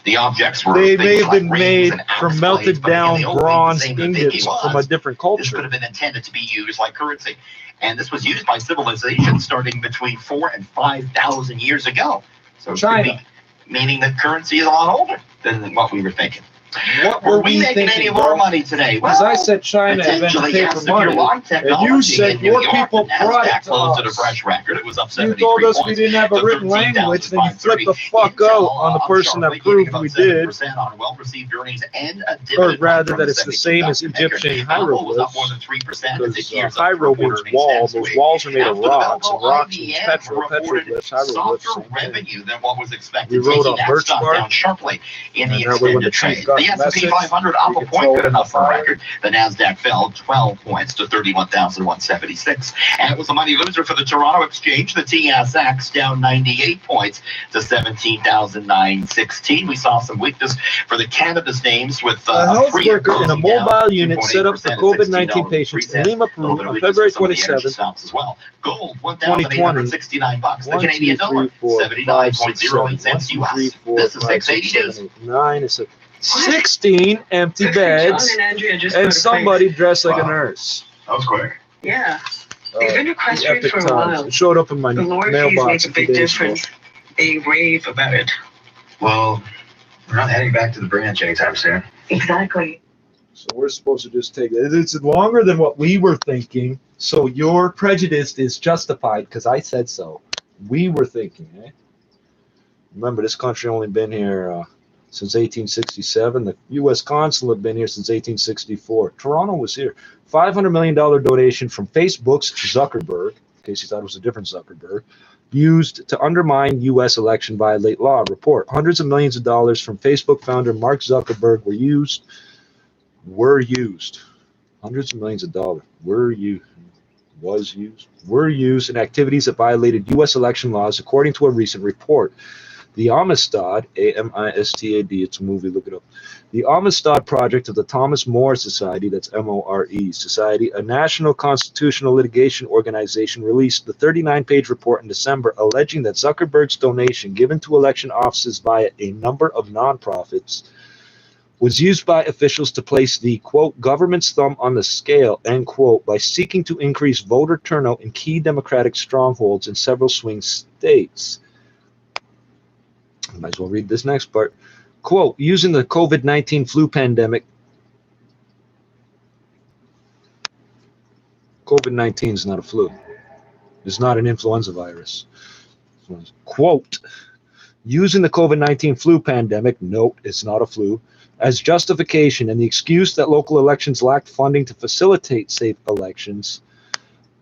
The objects were They may have been made from melted down bronze ingots from a different culture. This could have been intended to be used like currency. And this was used by civilizations starting between 4,000 and 5,000 years ago. So China, meaning that currency is a lot older than what we were thinking. What were we making thinking, any more money today? Because I said China invented paper money, and you said your people brought it to us. A fresh record. It was up You told us we didn't have a written language, then you flipped the fuck out on the person that proved we did. On well-received earnings and a or rather that it's the same as Egyptian hieroglyphs. Because Hiero means wall. Those walls are made of rocks, and rocks means petroglyphs, hieroglyphs. Revenue than what was expected. We wrote on birch bark, sharply in the and that way when the extended chief trade. got The the S&P message, 500 up a point, good enough for a record. The NASDAQ fell 12 points to 31,176. And it was a money loser for the Toronto Exchange. The TSX down 98 points to 17,916. We saw some weakness for the cannabis names with a health worker in a mobile unit set up for COVID-19 patients in Lima, Peru on February 27th, as well. Gold 2020. $1,869. The Canadian dollar 79.08 cents US. This is 680 news. 9 is 16 empty beds, and somebody dressed like a nurse. That was quick. Yeah. They've been requesting for a while. It showed up in my The Lord mailbox makes a big difference. They rave about it. Well, we're not heading back to the branch anytime soon. Exactly. So we're supposed to just take it. It's longer than what we were thinking. So your prejudice is justified because I said so. We were thinking, eh? Remember, this country only been here since 1867. The U.S. consul had been here since 1864. Toronto was here. $500 million donation from Facebook's Zuckerberg, in case you thought it was a different Zuckerberg, used to undermine U.S. election violate law. Report. Hundreds of millions of dollars from Facebook founder Mark Zuckerberg were used. Hundreds of millions of dollars were used in activities that violated U.S. election laws, according to a recent report. The Amistad, A-M-I-S-T-A-D, it's a movie, look it up. The Amistad Project of the Thomas More Society, that's M-O-R-E Society, a national constitutional litigation organization, released the 39-page report in December alleging that Zuckerberg's donation given to election offices via a number of nonprofits was used by officials to place the, quote, government's thumb on the scale, end quote, by seeking to increase voter turnout in key Democratic strongholds in several swing states. Might as well read this next part. Quote, using the COVID-19 flu pandemic. COVID-19 is not a flu. It's not an influenza virus. Quote, using the COVID-19 flu pandemic, note, it's not a flu, as justification and the excuse that local elections lacked funding to facilitate safe elections,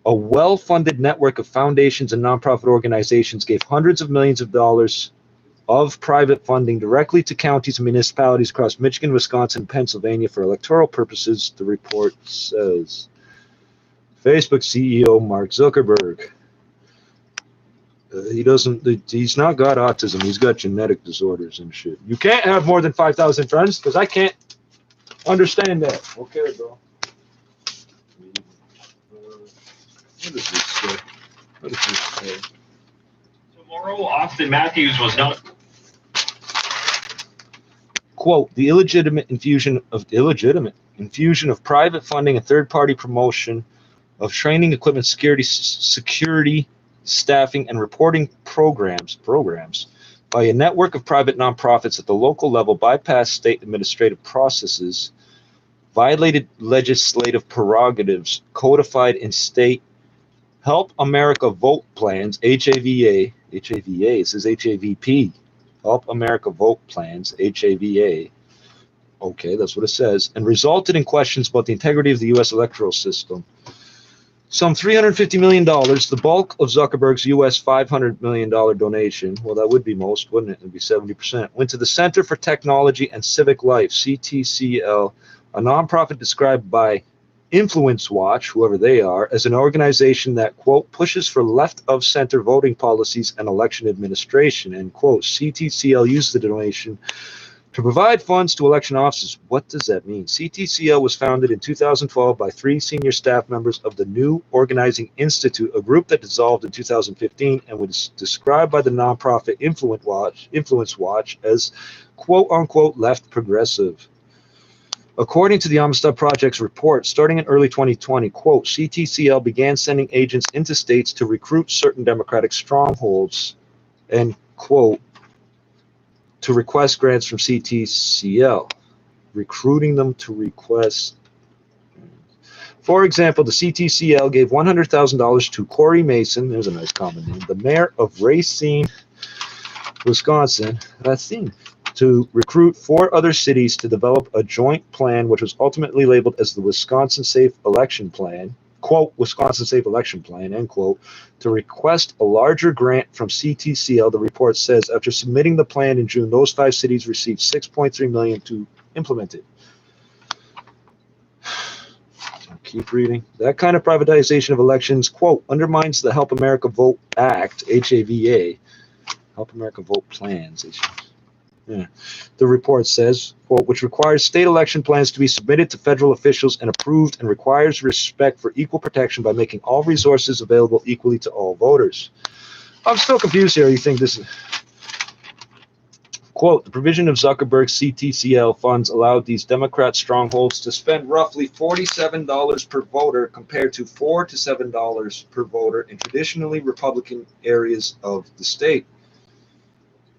a well-funded network of foundations and nonprofit organizations gave hundreds of millions of dollars of private funding directly to counties and municipalities across Michigan, Wisconsin, and Pennsylvania for electoral purposes, the report says. Facebook CEO Mark Zuckerberg. He's not got autism. He's got genetic disorders and shit. You can't have more than 5,000 friends because I can't understand that. Okay, bro. What does this say? What does this say? Tomorrow, Austin Matthews was not. Quote, the illegitimate infusion of private funding and third-party promotion of training equipment, security, staffing, and reporting programs by a network of private nonprofits at the local level bypassed state administrative processes, violated legislative prerogatives codified in state Help America Vote plans, HAVA, it says HAVP, Help America Vote plans, HAVA, okay, that's what it says, and resulted in questions about the integrity of the U.S. electoral system. Some $350 million, the bulk of Zuckerberg's U.S. $500 million donation, well, that would be most, wouldn't it? It would be 70%, went to the Center for Technology and Civic Life, CTCL, a nonprofit described by Influence Watch, whoever they are, as an organization that, quote, pushes for left-of-center voting policies and election administration, and, quote, CTCL used the donation to provide funds to election officers. What does that mean? CTCL was founded in 2012 by 3 senior staff members of the New Organizing Institute, a group that dissolved in 2015 and was described by the nonprofit Influence Watch as, quote-unquote, left progressive. According to the Amistad Project's report, starting in early 2020, quote, CTCL began sending agents into states to recruit certain Democratic strongholds, and, quote, to request grants from CTCL, recruiting them to request. For example, the CTCL gave $100,000 to Corey Mason, there's a nice common name, the mayor of Racine, Wisconsin, to recruit 4 other cities to develop a joint plan, which was ultimately labeled as the Wisconsin Safe Election Plan, quote, Wisconsin Safe Election Plan, end quote, to request a larger grant from CTCL. The report says after submitting the plan in June, those 5 cities received $6.3 million to implement it. I'll keep reading. That kind of privatization of elections, quote, undermines the Help America Vote Act, HAVA, Help America Vote Plans, yeah. The report says, quote, which requires state election plans to be submitted to federal officials and approved and requires respect for equal protection by making all resources available equally to all voters. I'm still confused here. You think this is, quote, the provision of Zuckerberg's CTCL funds allowed these Democrat strongholds to spend roughly $47 per voter compared to $4 to $7 per voter in traditionally Republican areas of the state.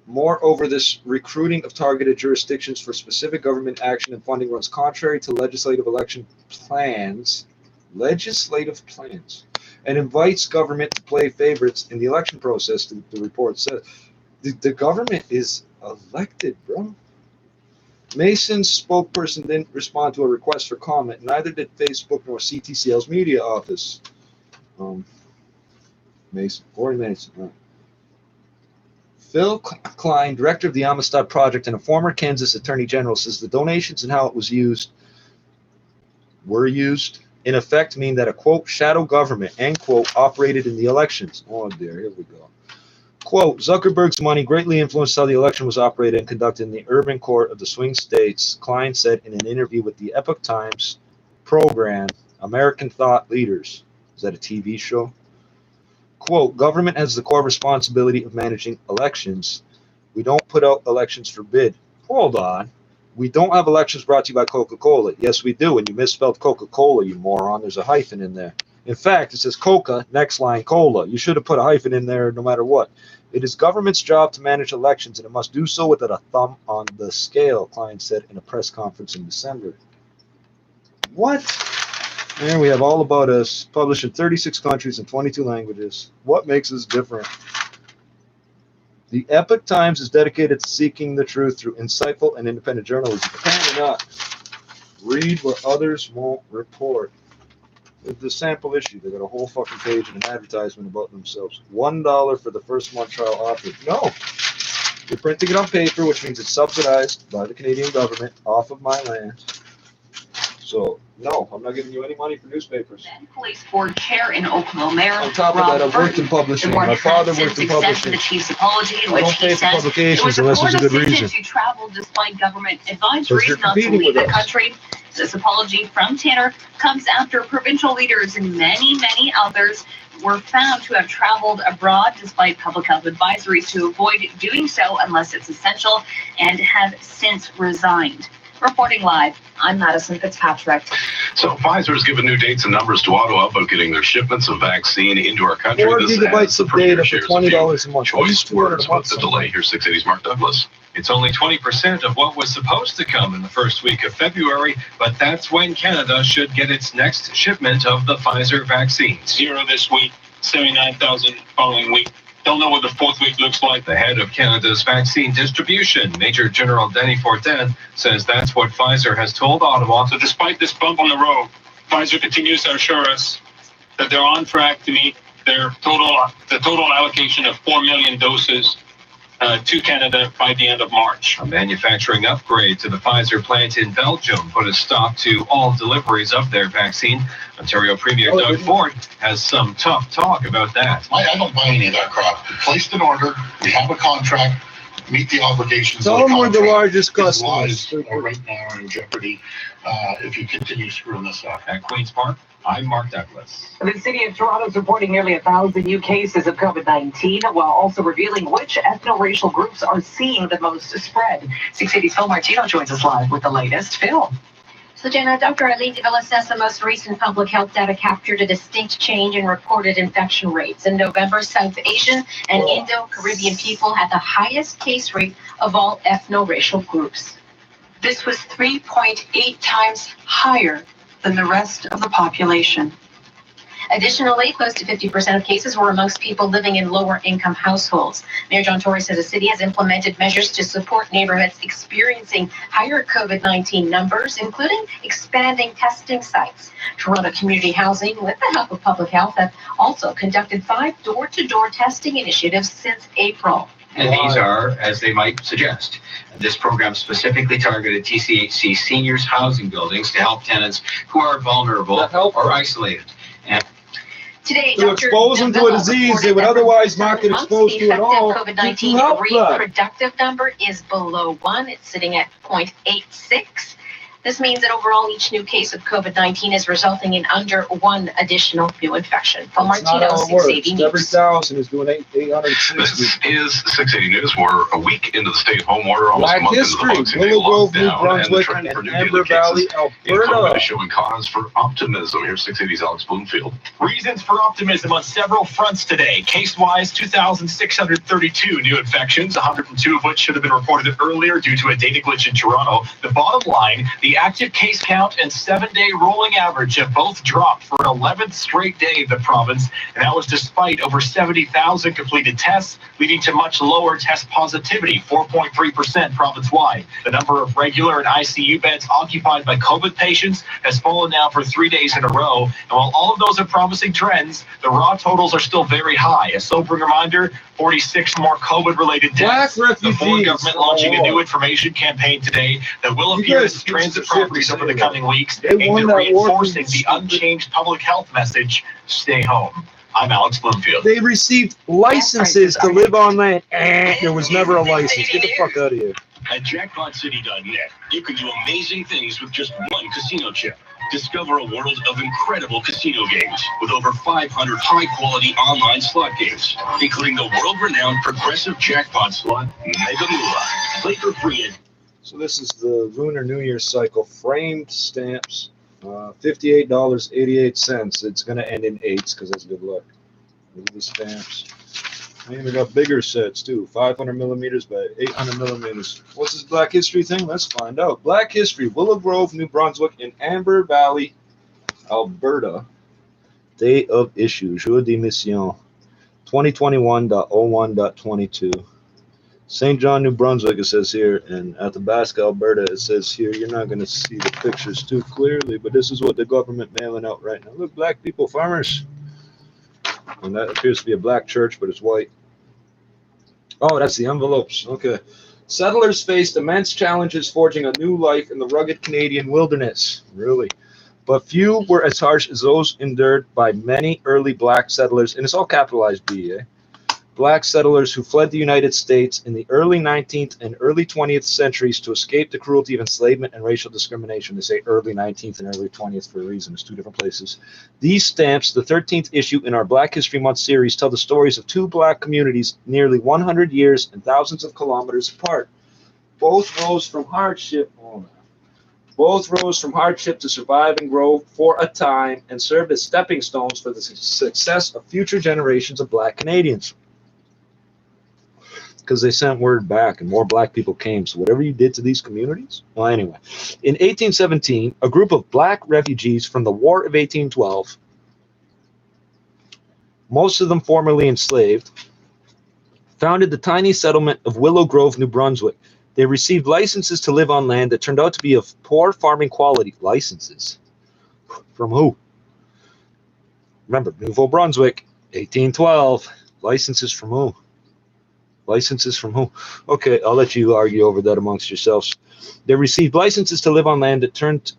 Moreover, this recruiting of targeted jurisdictions for specific government action and funding runs contrary to legislative plans, and invites government to play favorites in the election process, the report says. The government is elected, bro. Mason's spokesperson didn't respond to a request for comment. Neither did Facebook nor CTCL's media office. Corey Mason, right. Phil Klein, director of the Amistad Project and a former Kansas Attorney General, says the donations and how it were used, in effect mean that a, quote, shadow government, end quote, operated in the elections. Oh, dear, here we go. Quote, Zuckerberg's money greatly influenced how the election was operated and conducted in the urban core of the swing states, Klein said in an interview with the Epoch Times program, American Thought Leaders. Is that a TV show? Quote, government has the core responsibility of managing elections. We don't put out elections for bid. Hold on. We don't have elections brought to you by Coca-Cola. Yes, we do. And you misspelled Coca-Cola, you moron. There's a hyphen in there. In fact, it says Coca, next line, Cola. You should have put a hyphen in there no matter what. It is government's job to manage elections, and it must do so with a thumb on the scale, Klein said in a press conference in December. What? And we have All About Us, published in 36 countries and 22 languages. What makes us different? The Epoch Times is dedicated to seeking the truth through insightful and independent journalism. Apparently not. Read what others won't report. The sample issue, they got a whole fucking page and an advertisement about themselves. $1 for the first month trial offered. No. You're printing it on paper, which means it's subsidized by the Canadian government off of my land. So, no, I'm not giving you any money for newspapers. Police board chair in Oakville, on top of that, I've worked in publishing. My father worked in publishing. The chief's apology, in I which don't he pay for says publications it was unless there's a good reason. to travel despite government advisories you're not to competing leave with the us. country. This apology from Tanner comes after provincial leaders and many others were found to have traveled abroad despite public health advisories to avoid doing so unless it's essential, and have since resigned. Reporting live, I'm Madison Fitzpatrick. So Pfizer's given new dates and numbers to Ottawa about getting their shipments of vaccine into our country. 4 This gigabytes adds the of premier data for shares $20 a month. choice words about the delay. Here's 680's Mark Douglas. It's only 20% of what was supposed to come in the first week of February, but that's when Canada should get its next shipment of the Pfizer vaccine. 0 this week, 79,000 following week. Don't know what the fourth week looks like. The head of Canada's vaccine distribution, Major General Denny Fortin, says that's what Pfizer has told Ottawa. So despite this bump on the road, Pfizer continues to assure us that they're on track to meet their total allocation of 4 million doses to Canada by the end of March. A manufacturing upgrade to the Pfizer plant in Belgium put a stop to all deliveries of their vaccine. Ontario Premier Doug Ford has some tough talk about that. I don't buy any of that crap. We placed an order. We have a contract. Meet the obligations. Tell them we're the largest customers. Right now are in jeopardy if you continue screwing this up. At Queen's Park, I'm Mark Douglas. The city of Toronto is reporting nearly 1,000 new cases of COVID-19, while also revealing which ethno-racial groups are seeing the most spread. 680's Phil Martino joins us live with the latest. Phil. So, Jenna, Dr. Eileen Davila says the most recent public health data captured a distinct change in reported infection rates. In November, South Asian and Indo-Caribbean people had the highest case rate of all ethno-racial groups. This was 3.8 times higher than the rest of the population. Additionally, close to 50% of cases were amongst people living in lower-income households. Mayor John Tory says the city has implemented measures to support neighborhoods experiencing higher COVID-19 numbers, including expanding testing sites. Toronto Community Housing, with the help of public health, have also conducted 5 door-to-door testing initiatives since April. And these are, as they might suggest, this program specifically targeted TCHC seniors housing buildings to help tenants who are vulnerable or isolated. And today, to expose them to a disease they would otherwise not get exposed to at all. COVID-19 reproductive number is below 1. It's sitting at 0.86. This means that overall, each new case of COVID-19 is resulting in under 1 additional new infection. From Martino, 680 News. Every 1,000 is doing 860. This is 680 News. We're a week into the stay-at-home order, almost Black a month history, into the Boxing Day Willow Grove, New lockdown, Brunswick, and the trend for new Amber cases Valley, in COVID Alberta. is showing cause for optimism. Here's 680's Alex Bloomfield. Reasons for optimism on several fronts today. Case-wise, 2,632 new infections, 102 of which should have been reported earlier due to a data glitch in Toronto. The bottom line, the active case count and 7-day rolling average have both dropped for an 11th straight day in the province, and that was despite over 70,000 completed tests, leading to much lower test positivity, 4.3% province-wide. The number of regular and ICU beds occupied by COVID patients has fallen now for 3 days in a row, and while all of those are promising trends, the raw totals are still very high. A sobering reminder, 46 more COVID-related deaths. The Ford government launching a new information campaign today that will appear as transit properties over the coming weeks, aimed at reinforcing the unchanged public health message, stay home. I'm Alex Bloomfield. They received licenses to live on land. There was never a license. Get the fuck out of here. At jackpotcity.net, you can do amazing things with just one casino chip. Discover a world of incredible casino games with over 500 high-quality online slot games, including the world-renowned progressive jackpot slot, Mega Moolah. Play for free at... So this is the Lunar New Year cycle framed stamps, $58.88. It's going to end in 8s because that's good luck. Look at the stamps. And we got bigger sets too, 500 millimeters by 800 millimeters. What's this Black History thing? Let's find out. Black History, Willow Grove, New Brunswick, and Amber Valley, Alberta. Day of issue, Jour d'émission, 2021.01.22. St. John, New Brunswick, it says here, and Athabasca, Alberta, it says here. You're not going to see the pictures too clearly, but this is what the government mailing out right now. Look, black people, farmers. And that appears to be a black church, but it's white. Oh, that's the envelopes. Okay. Settlers faced immense challenges forging a new life in the rugged Canadian wilderness. Really. But few were as harsh as those endured by many early black settlers, and it's all capitalized B, eh? Black settlers who fled the United States in the early 19th and early 20th centuries to escape the cruelty of enslavement and racial discrimination. They say early 19th and early 20th for a reason. It's 2 different places. These stamps, the 13th issue in our Black History Month series, tell the stories of 2 black communities nearly 100 years and thousands of kilometers apart. Both rose from hardship. Both rose from hardship to survive and grow for a time and served as stepping stones for the success of future generations of black Canadians. Because they sent word back and more black people came. So whatever you did to these communities. Well, anyway, in 1817, a group of black refugees from the War of 1812, most of them formerly enslaved, founded the tiny settlement of Willow Grove, New Brunswick. They received licenses to live on land that turned out to be of poor farming quality. Licenses? From who? Remember, Nouveau Brunswick, 1812. Licenses from who? Licenses from who? Okay, I'll let you argue over that amongst yourselves. They received licenses to live on land that turned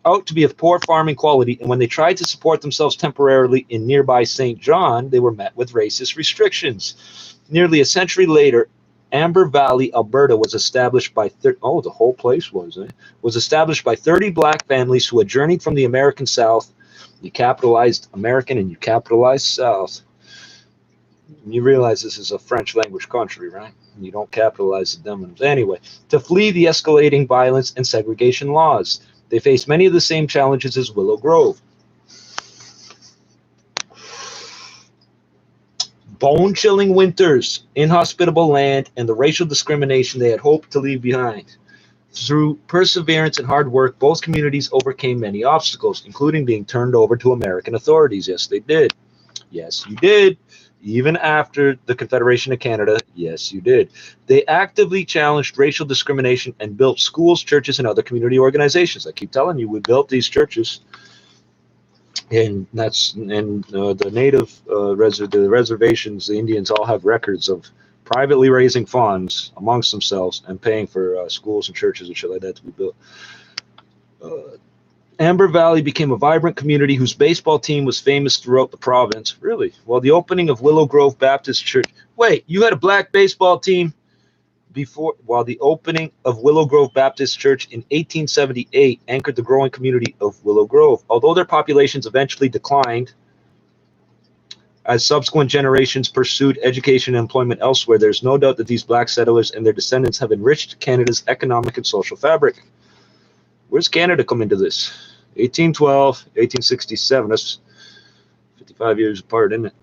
out to be of poor farming quality, and when they tried to support themselves temporarily in nearby St. John, they were met with racist restrictions. Nearly a century later, Amber Valley, Alberta, was established by the whole place was established by 30 black families who had journeyed from the American South. You capitalized American and you capitalized South. You realize this is a French language country, right? You don't capitalize the demons. Anyway, to flee the escalating violence and segregation laws. They faced many of the same challenges as Willow Grove. Bone-chilling winters, inhospitable land, and the racial discrimination they had hoped to leave behind. Through perseverance and hard work, both communities overcame many obstacles, including being turned over to American authorities. Yes, they did. Yes, you did. Even after the Confederation of Canada, yes, you did. They actively challenged racial discrimination and built schools, churches, and other community organizations. I keep telling you, we built these churches. And the native the reservations, the Indians all have records of privately raising funds amongst themselves and paying for schools and churches and shit like that to be built. Amber Valley became a vibrant community whose baseball team was famous throughout the province. Really? Well, the opening of Willow Grove Baptist Church. Wait, you had a black baseball team while the opening of Willow Grove Baptist Church in 1878 anchored the growing community of Willow Grove. Although their populations eventually declined as subsequent generations pursued education and employment elsewhere, there's no doubt that these black settlers and their descendants have enriched Canada's economic and social fabric. Where's Canada come into this? 1812, 1867. That's 55 years apart, isn't it?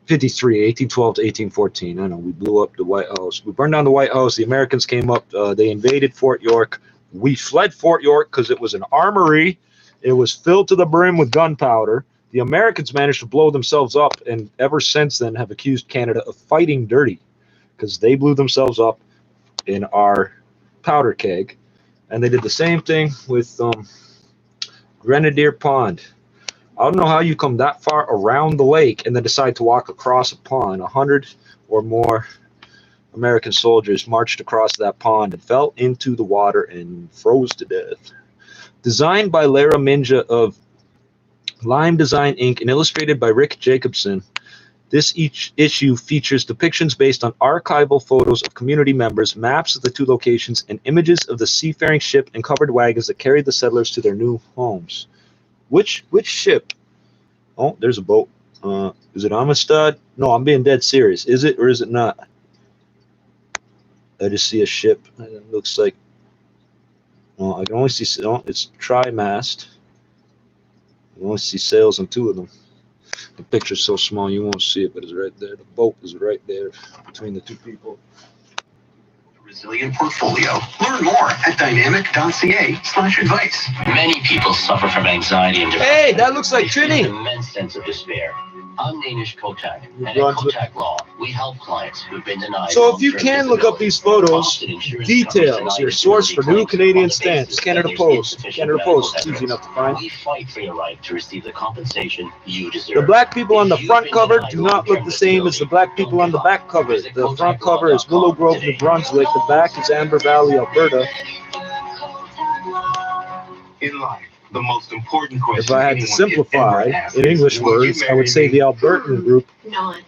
53, 1812 to 1814. I know, we blew up the White House. We burned down the White House. The Americans came up. They invaded Fort York. We fled Fort York because it was an armory. It was filled to the brim with gunpowder. The Americans managed to blow themselves up, and ever since then have accused Canada of fighting dirty because they blew themselves up in our powder keg. And they did the same thing with Grenadier Pond. I don't know how you come that far around the lake and then decide to walk across a pond. 100 or more American soldiers marched across that pond and fell into the water and froze to death. Designed by Lara Minja of Lime Design Inc. and illustrated by Rick Jacobson, this issue features depictions based on archival photos of community members, maps of the two locations, and images of the seafaring ship and covered wagons that carried the settlers to their new homes. Which ship? Oh, there's a boat. Is it Amistad? No, I'm being dead serious. Is it or is it not? I just see a ship. It looks like. Well, I can only see. Oh, it's tri-mast. I only see sails on two of them. The picture's so small you won't see it, but it's right there. The boat is right there between the two people. Resilient portfolio. Learn more at dynamic.ca/advice. Many people suffer from anxiety and depression. Hey, that looks like Trini. An immense sense of despair. I'm Danish Kotak, and at Kotak Law, we help clients who've been denied. So if you can look up these photos, details, your source for new Canadian stamps, Canada Post. Canada Post, it's easy enough to find. We fight for your right to receive the compensation you deserve. The black people on the front cover do not look the same as the black people on the back cover. The front cover is Willow Grove, New Brunswick. The back is Amber Valley, Alberta. In life, the most important question. If I had to simplify in English words, I would say the Albertan group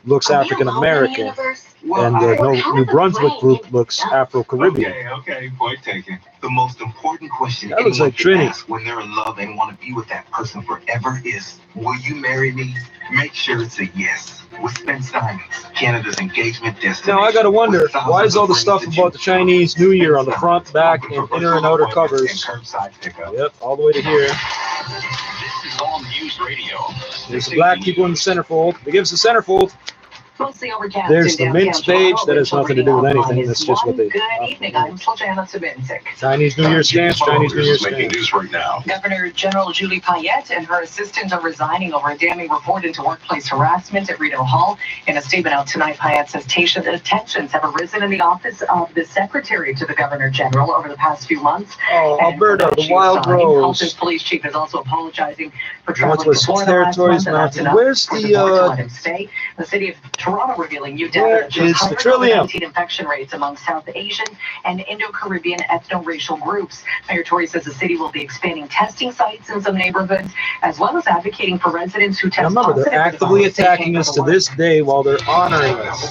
looks African American, and the New Brunswick group looks Afro-Caribbean. Okay, point taken. The most important question that looks like Trini when they're in love and want to be with that person forever is, will you marry me? Make sure it's a yes. With Spence Diamonds, Canada's engagement destination. Now I gotta wonder, why is all the stuff about the Chinese New Year on the front, back, and inner and outer covers? Yep, all the way to here. This is All News Radio. There's the black people in the centerfold. They give us the centerfold. Mostly overcast. There's the Mints page. That has nothing to do with anything. That's just what they. Good evening. I'm Sultana Sabincic. Chinese New Year scams. Chinese New Year scams. News right now. Governor General Julie Payette and her assistant are resigning over a damning report into workplace harassment at Rideau Hall. In a statement out tonight, Payette says tensions have arisen in the office of the secretary to the Governor General over the past few months. Oh, Alberta, the Wild Rose. Halton's police chief is also apologizing for traveling to Northwest Florida last Territories. month and Where's the to let him stay. The city of Toronto revealing new data that shows higher Trillium. COVID-19 infection rates among South Asian and Indo-Caribbean ethno-racial groups. Mayor Tory says the city will be expanding testing sites in some neighborhoods, as well as advocating for residents who test remember, positive. they're actively attacking us to this day while they're honoring us.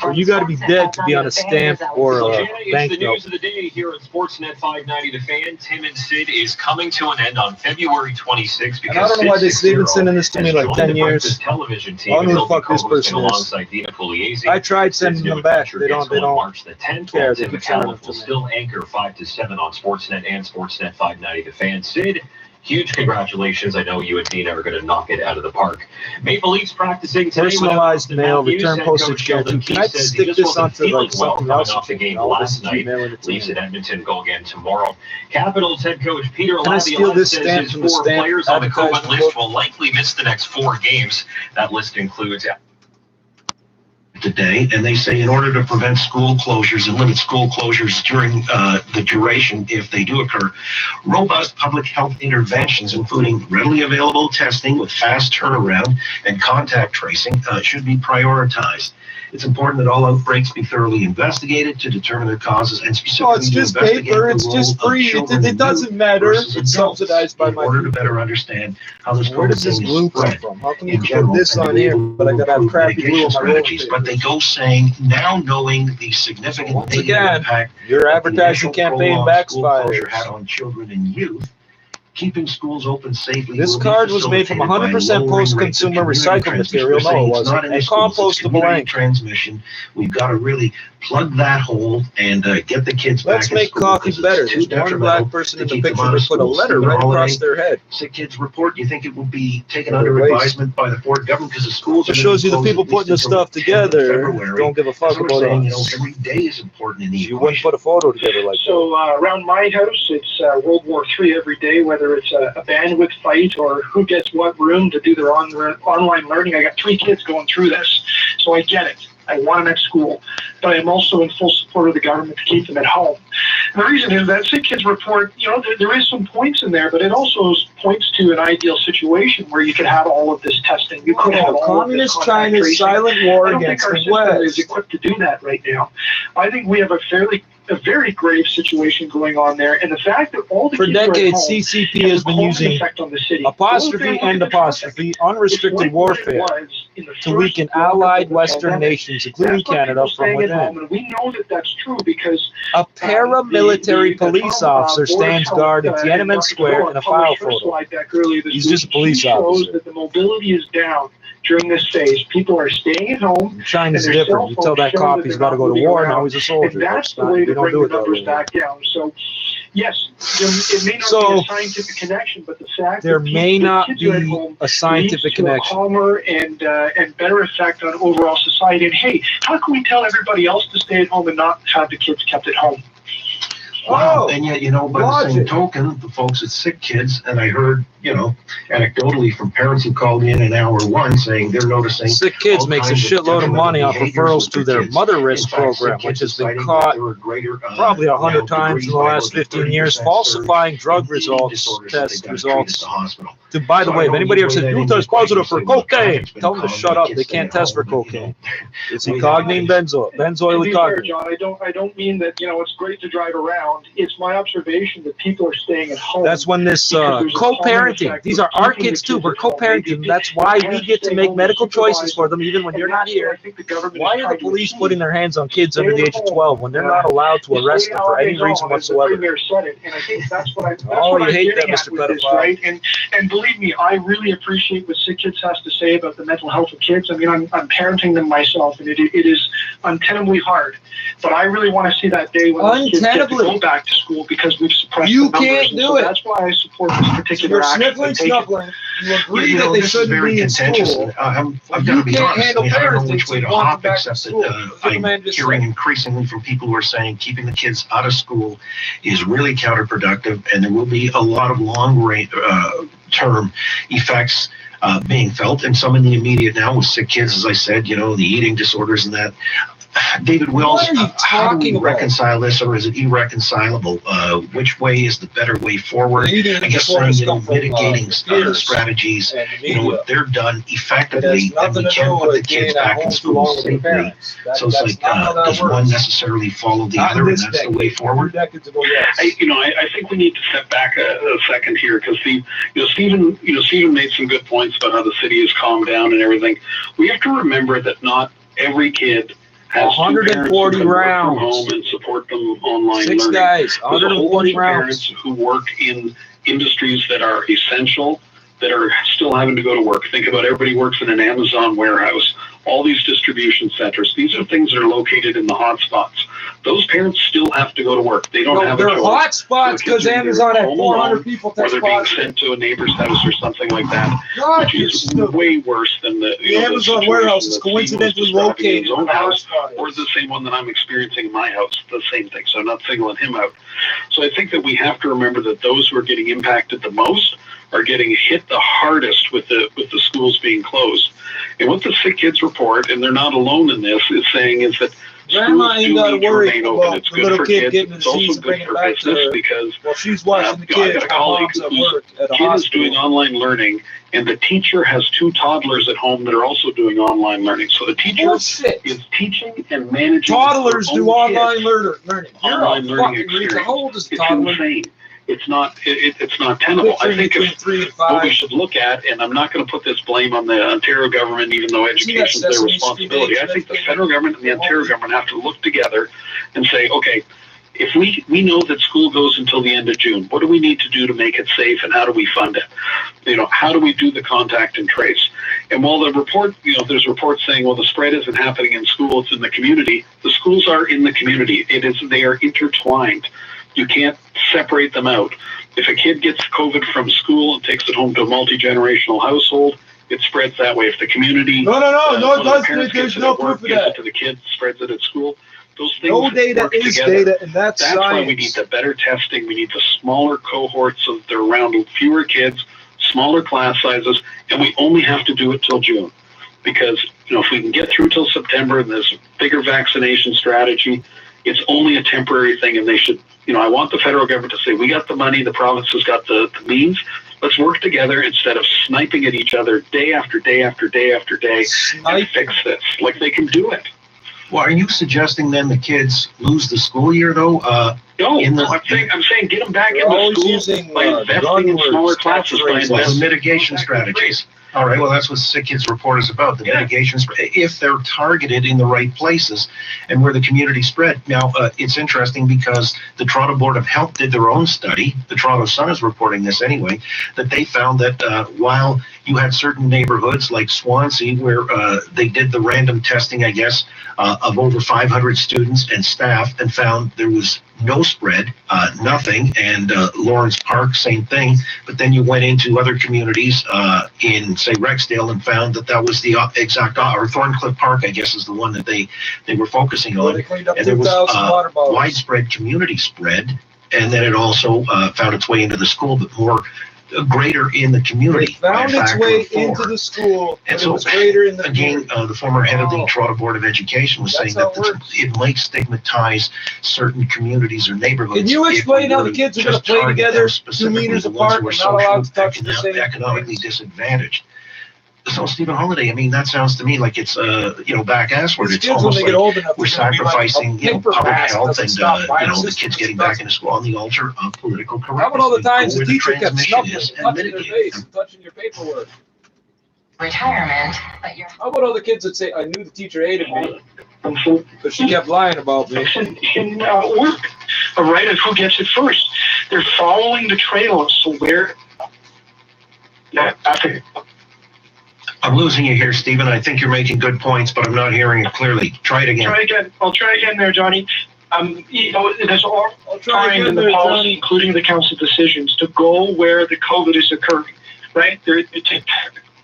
So you got to be dead to be on a stamp or a bank the note. news of the day here at Sportsnet 590. The Fan, Tim and Sid, is coming to an end on February 26th. And I don't know why they've been sending this to me like 10 years. Television team. I don't know who the fuck this person is. Alongside Dina Pugliese. I tried sending them back. They don't March the 10th. care. Tim McCallum will still anchor 5 to 7 on Sportsnet and Sportsnet 590. The Fan, Sid, huge congratulations. I know you and Dina are going to knock it out of the park. Maple Leafs practicing today. Personalized mail, return postage guarantee. Can I stick this onto like something else? Off the game last night. Leafs at Edmonton go again tomorrow. Capitals head coach Peter Laviolette says his 4 players on the COVID list will likely miss the next 4 games. That list includes today, and they say in order to prevent school closures and limit school closures during the duration, if they do occur, robust public health interventions, including readily available testing with fast turnaround and contact tracing, should be prioritized. It's important that all outbreaks be thoroughly investigated to determine their causes and specifically it's just paper, it's just free, it doesn't matter. It's subsidized by my in order to better understand how this Where does this glue come from? How can you put this on here, but I gotta have crappy glue on my strategies? But they go saying, now knowing the significant negative impact your advertising campaign backfires had on children and youth, keeping schools open safely. This card was made from 100% post-consumer recycled material. No, it wasn't. And compostable ink. Transmission. We've got to really plug that hole and get the kids back. Let's make coffee better. There's one black person in the picture that put a letter right across their head. Sick kids report. Do you think it will be taken under advisement by the Ford government because the schools? It shows you the people putting the stuff together don't give a fuck about it. You know, every day is important in the You wouldn't put a photo together like that. So around my house, it's World War III every day, whether it's a bandwidth fight or who gets what room to do their online learning. I got 3 kids going through this, so I get it. I want them at school, but I'm also in full support of the government to keep them at home. And the reason is that Sick Kids Report, you know, there is some points in there, but it also points to an ideal situation where you could have all of this testing. You could have all communist of this China's silent war against the West. I don't think our system is equipped to do that right now. I think we have a very grave situation going on there, and the fact that all the for kids decades, are at home CCP has been using apostrophe and apostrophe unrestricted warfare to weaken allied Western nations, including Canada, from within. And we know that that's true because a paramilitary police officer stands guard at Tiananmen Square in a file photo. He's just a police officer. Shows that the mobility is down during this phase. People are staying at home. China's different. You tell that cop he's got to go to war, now he's a soldier. And that's the way to bring the numbers back down. So, yes, it may not be a scientific connection, but the fact there that may not kids are at home be a scientific leads to connection. a calmer and better effect on overall society. And hey, how can we tell everybody else to stay at home and not have the kids kept at home? Wow. And yet, you know, by the same token, the folks at Sick Kids, and I heard, you know, anecdotally from parents who called in hour 1 saying they're noticing Sick Kids makes a shitload of money off referrals to their Mother Risk program, which has been caught probably 100 times in the last 15 years, falsifying drug results, test results. By the way, if anybody ever says, you test positive for cocaine, tell them to shut up. They can't test for cocaine. It's ecognine benzoyl ecognine. John, I don't mean that, you know, it's great to drive around. It's my observation that people are staying at home. That's when this co-parenting. These are our kids too. We're co-parenting. That's why we get to make medical choices for them, even when you're not here. Why are the police putting their hands on kids under the age of 12 when they're not allowed to arrest them for any reason whatsoever? Oh, you hate that, Mr. Pedophile. And believe me, I really appreciate what Sick Kids has to say about the mental health of kids. I mean, I'm parenting them myself, and it is untenably hard. But I really want to see that day when those kids get to go back to school because we've suppressed the numbers. You can't do it. That's why I support this particular action. Snuggling. You agree that they shouldn't be in school. I've got to be honest. I don't know which way to hop, except that I'm hearing increasingly from people who are saying keeping the kids out of school is really counterproductive, and there will be a lot of long-term effects being felt, and some in the immediate now with sick kids, as I said, the eating disorders and that. David Wills, how do we reconcile this, or is it irreconcilable? Which way is the better way forward? I guess saying, mitigating strategies, if they're done effectively, then we can put the kids back in school safely. So it's like, does one necessarily follow the other, and that's the way forward? I think we need to step back a second here, because Stephen made some good points about how the city has calmed down and everything. We have to remember that not every kid has 140 rounds from home and support them online Six learning. guys, There's a whole bunch 140 of rounds. parents who work in industries that are essential, that are still having to go to work. Think about everybody works in an Amazon warehouse, all these distribution centers. These are things that are located in the hot spots. Those parents still have to go to work. They don't have a choice. They're hot spots because Amazon had 400 people test or they're being positive. sent to a neighbor's house or something like that, God, which is way worse than the Amazon warehouse is coincidentally located in his own where the house, hotspot is. or the same one that I'm experiencing in my house. The same thing. So I'm not singling him out. So I think that we have to remember that those who are getting impacted the most are getting hit the hardest with the schools being closed. And what the Sick Kids report, and they're not alone in this, is saying is that Grandma schools ain't do got to need to worry remain open. about It's the good little for kid kids. getting It's the also disease and good bringing it for back to business her because while she's watching the I kids. got a My colleague mom's at whose work at a kid is hospital. doing online learning, and the teacher has 2 toddlers at home that are also doing online learning. So the teacher is teaching and managing Toddlers do online learning. You're online a learning fucking experience. retard. How old is a It's toddler? insane. It's not tenable. I think between 3 and 5. what we should look at, and I'm not going to put this blame on the Ontario government, even though education is their responsibility. I think the federal government and the Ontario government have to look together and say, okay, if we know that school goes until the end of June, what do we need to do to make it safe, and how do we fund it? How do we do the contact and trace? And while the report, there's reports saying, well, the spread isn't happening in school, it's in the community. The schools are in the community. They are intertwined. You can't separate them out. If a kid gets COVID from school and takes it home to a multi-generational household, it spreads that way. If the community, No, parents there's gets it no at work, proof of gives that. it to the kid, spreads it at school. Those things No data work is together. data, and that's why we science. need the better testing. We need the smaller cohorts so that they're around fewer kids, smaller class sizes, and we only have to do it till June. Because, if we can get through till September and there's a bigger vaccination strategy, it's only a temporary thing, and they should, I want the federal government to say, we got the money, the province has got the means, let's work together instead of sniping at each other day after day after day after day and fix this. Like, they can do it. Well, are you suggesting then the kids lose the school year, though? No, I'm saying get them back into school by investing in smaller classes, by investing mitigation strategies. All right, well, that's what Sick Kids Report is about, the mitigation, if they're targeted in the right places and where the community spread. Now, it's interesting because the Toronto Board of Health did their own study, the Toronto Sun is reporting this anyway, that they found that while you had certain neighborhoods like Swansea where they did the random testing, I guess, of over 500 students and staff and found there was no spread, nothing, and Lawrence Park, same thing. But then you went into other communities in, say, Rexdale and found that was the exact, or Thorncliffe Park, I guess, is the one that they were focusing on. And there was widespread community spread, and then it also found its way into the school, but more greater in the community. It found its way into the school, and so, it was greater in the again, the former head of the Toronto Board of Education was saying that it might stigmatize certain communities or neighborhoods. Can you explain how the kids are going to play together 2 meters apart and not allowed to touch the same economically disadvantaged? So, Stephen Holiday, I mean, that sounds to me like it's, back assward. It's almost like we're sacrificing, public health and, the kids getting back into school on the altar of political correctness. How about all the times the teacher kept snuffling, touching your face, and touching your paperwork? Retirement, How about all the kids that say, I knew the teacher hated me, but she kept lying about me? In work, a right of who gets it first. They're following the trail, so where... I'm losing you here, Stephen. I think you're making good points, but I'm not hearing it clearly. Try it again. I'll try again there, Johnny. There's all time in the policy, including the council decisions, to go where the COVID is occurring, right? There,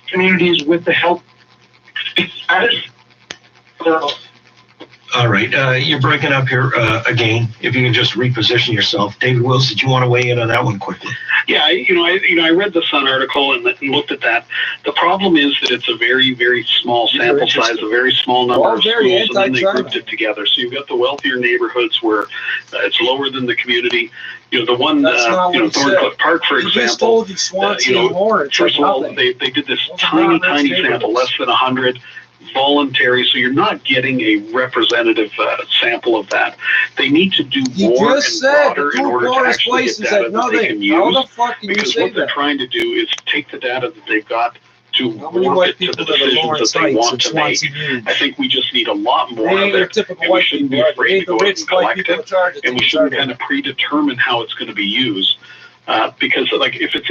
communities with the health. All right. You're breaking up here again. If you can just reposition yourself. David Wills, did you want to weigh in on that one quickly? Yeah, I read the Sun article and looked at that. The problem is that it's a very, very small sample size, a very small number of schools, and then they grouped it together. So you've got the wealthier neighborhoods where it's lower than the community. The one, Thorncliffe Park, for example, first of all, they did this tiny sample, less than 100. Voluntary, so you're not getting a representative sample of that. They need to do more and broader in order to actually get data that they can use. Because what they're trying to do is take the data that they've got to work it to the decisions that they want to make. I think we just need a lot more of it, and we shouldn't be afraid to go out and collect it, and we shouldn't kind of predetermine how it's going to be used. Because if it's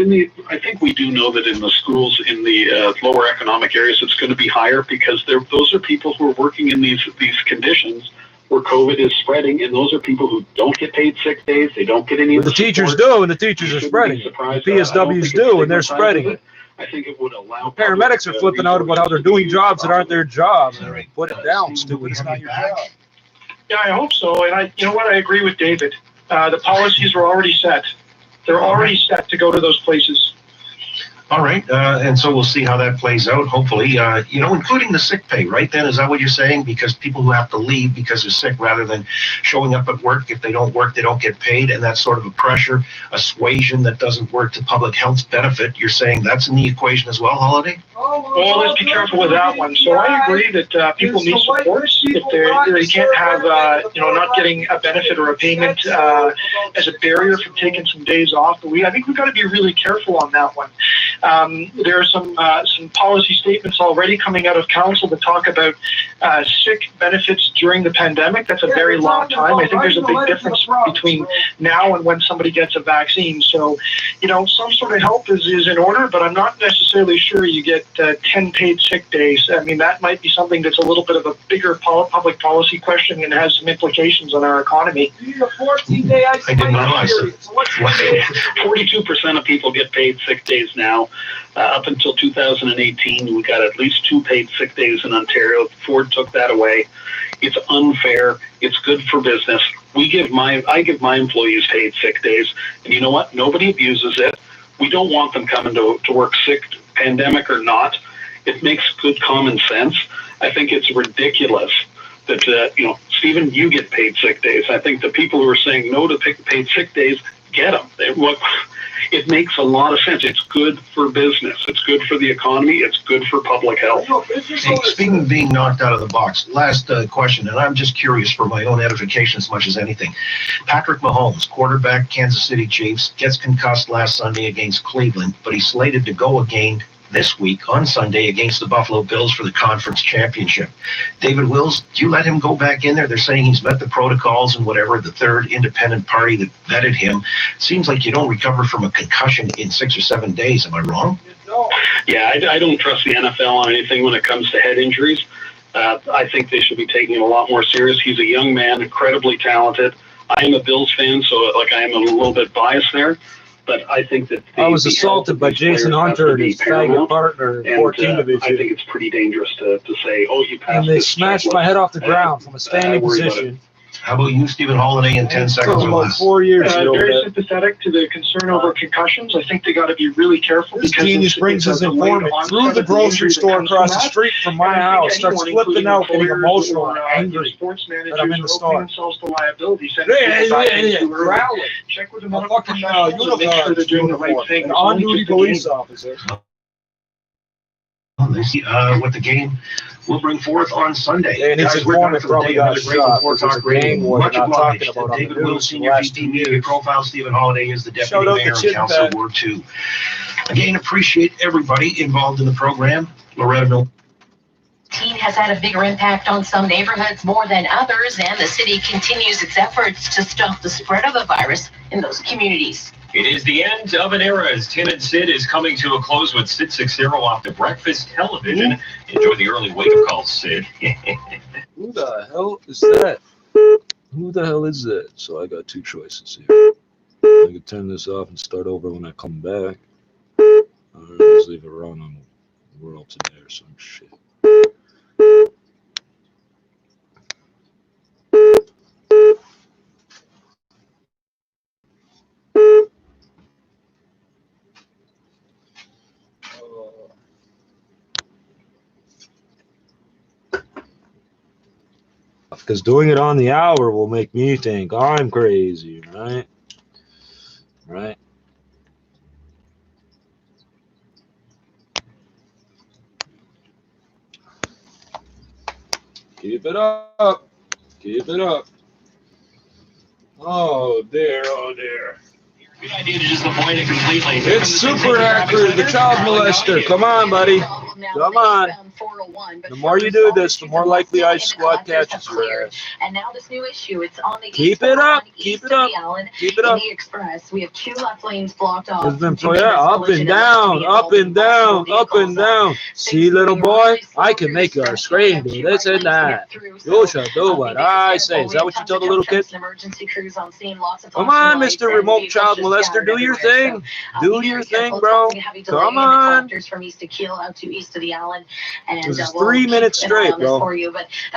I think we do know that in the schools in the lower economic areas, it's going to be higher because those are people who are working in these conditions where COVID is spreading, and those are people who don't get paid sick days. They don't get any. The teachers do, and the teachers are spreading. The PSWs do, and they're spreading it. I think it would allow. Paramedics are flipping out about how they're doing jobs that aren't their job. Put it down, stupid. It's not your job. Yeah, I hope so. And you know what? I agree with David. The policies were already set. They're already set to go to those places. All right, and so we'll see how that plays out, hopefully, including the sick pay, right then? Is that what you're saying? Because people who have to leave because they're sick rather than showing up at work, if they don't work, they don't get paid, and that's sort of a pressure, a suasion that doesn't work to public health's benefit. You're saying that's in the equation as well, Holiday? Well, let's be careful with that one. So I agree that people need support if they can't have, not getting a benefit or a payment as a barrier from taking some days off. But I think we've got to be really careful on that one. There are some policy statements already coming out of council that talk about sick benefits during the pandemic. That's a very long time. I think there's a big difference between now and when somebody gets a vaccine. So, some sort of help is in order, but I'm not necessarily sure you get 10 paid sick days. I mean, that might be something that's a little bit of a bigger public policy question and has some implications on our economy. I didn't realize that. 42% of people get paid sick days now. Up until 2018, we got at least 2 paid sick days in Ontario. Ford took that away. It's unfair. It's good for business. I give my employees paid sick days, and you know what? Nobody abuses it. We don't want them coming to work sick, pandemic or not. It makes good common sense. I think it's ridiculous that Stephen, you get paid sick days. I think the people who are saying no to paid sick days get them. It makes a lot of sense. It's good for business. It's good for the economy. It's good for public health. Hey, speaking of being knocked out of the box, last question, and I'm just curious for my own edification as much as anything. Patrick Mahomes, quarterback, Kansas City Chiefs, gets concussed last Sunday against Cleveland, but he's slated to go again this week on Sunday against the Buffalo Bills for the conference championship. David Wills, do you let him go back in there? They're saying he's met the protocols and whatever, the third independent party that vetted him. Seems like you don't recover from a concussion in 6 or 7 days. Am I wrong? Yeah, I don't trust the NFL on anything when it comes to head injuries. I think they should be taking it a lot more serious. He's a young man, incredibly talented. I am a Bills fan, so I am a little bit biased there. But I think that I was assaulted by Jason Hunter and his faggot partner in 14 division. I think it's pretty dangerous to say, oh, you passed. And they smashed my head off the ground from a standing position. How about you, Stephen Holiday, in 10 seconds or less? 4 years. Very sympathetic to the concern over concussions. I think they got to be be careful. This genius brings his informant through the grocery store across the street from my house, starts flipping out, getting emotional and angry that I'm in the store. Check with the medical professionals and make sure they're doing the right thing. An on-duty police officer. Let's see what the game will bring forth on Sunday. And his informant probably got shot because it's a game war much not talking obliged. about on David the Will, news Senior VP Media Profile. Stephen Holiday is the Deputy Mayor and Council Ward 2. Again, appreciate everybody involved in the program. Loretta Mill. COVID-19 has had a bigger impact on some neighborhoods more than others, and the city continues its efforts to stop the spread of the virus in those communities. It is the end of an era as Tim and Sid is coming to a close with Sid 60 off the breakfast television. Enjoy the early wake-up call, Sid. Who the hell is that? Who the hell is that? So I got two choices here. I could turn this off and start over when I come back. Or just leave it run on World Today or some shit. because doing it on the hour will make me think I'm crazy, right? Right. Keep it up. Keep it up. Oh, dear. Oh, dear. Good idea to just avoid it completely. It's super accurate. The child molester. Come on, buddy. Come on. The more you do this, the more likely ICE squad catches your ass. And now this new issue, it's on the Keep it up. Keep it up. Keep it up. the Express. We have 2 left lanes blocked off. It's been up and down, up and down, up and down. See, little boy, I can make your scream do this and that. You shall do what I say. Is that what you told the little kid? Come on, Mr. Remote Child Molester, do your thing. Do your thing, bro. Come on. From east to Kiel out to east of the Allen. And this is 3 minutes straight, bro.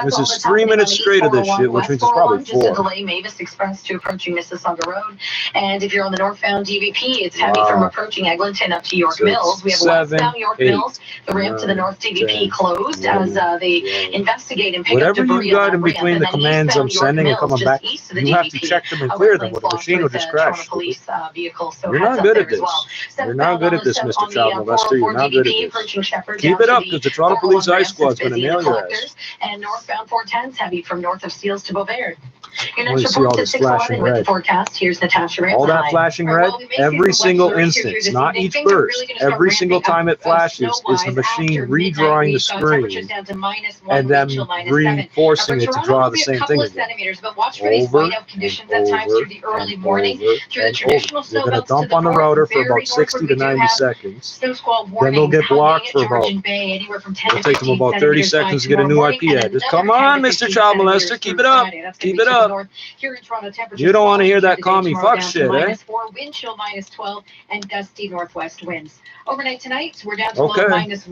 This is 3 minutes straight of this shit, which means it's probably 4. Just a delay, Mavis Express to approaching Mississauga Road. And if you're on the northbound DVP, it's heavy from approaching Eglinton up to York Mills. We have westbound York Mills. The ramp to the north DVP closed as they investigate and pick up debris. Whatever you got in between the commands I'm sending and coming back, you have to check them and clear them, or the machine will just crash. You're not good at this. You're not good at this, Mr. Child Molester. You're not good at this. Keep it up, because the Toronto Police ICE Squad's going to nail your ass. And northbound 410's heavy from north of Seals to Beauvais. Your next report at 6:11 with the forecast. Here's Natasha Ramsey. All that flashing red, every single instance, not each burst, every single time it flashes is the machine redrawing the screen and then reinforcing it to draw the same thing again. Over and over and over. They're going to dump on the router for about 60 to 90 seconds. Then they'll get blocked for about, it'll take them about 30 seconds to get a new IP address. Come on, Mr. Child Molester, keep it up. Keep it up. You don't want to hear that commie fuck shit, eh? -4, wind chill -12, and gusty northwest winds. Overnight tonight, we're down to low -1.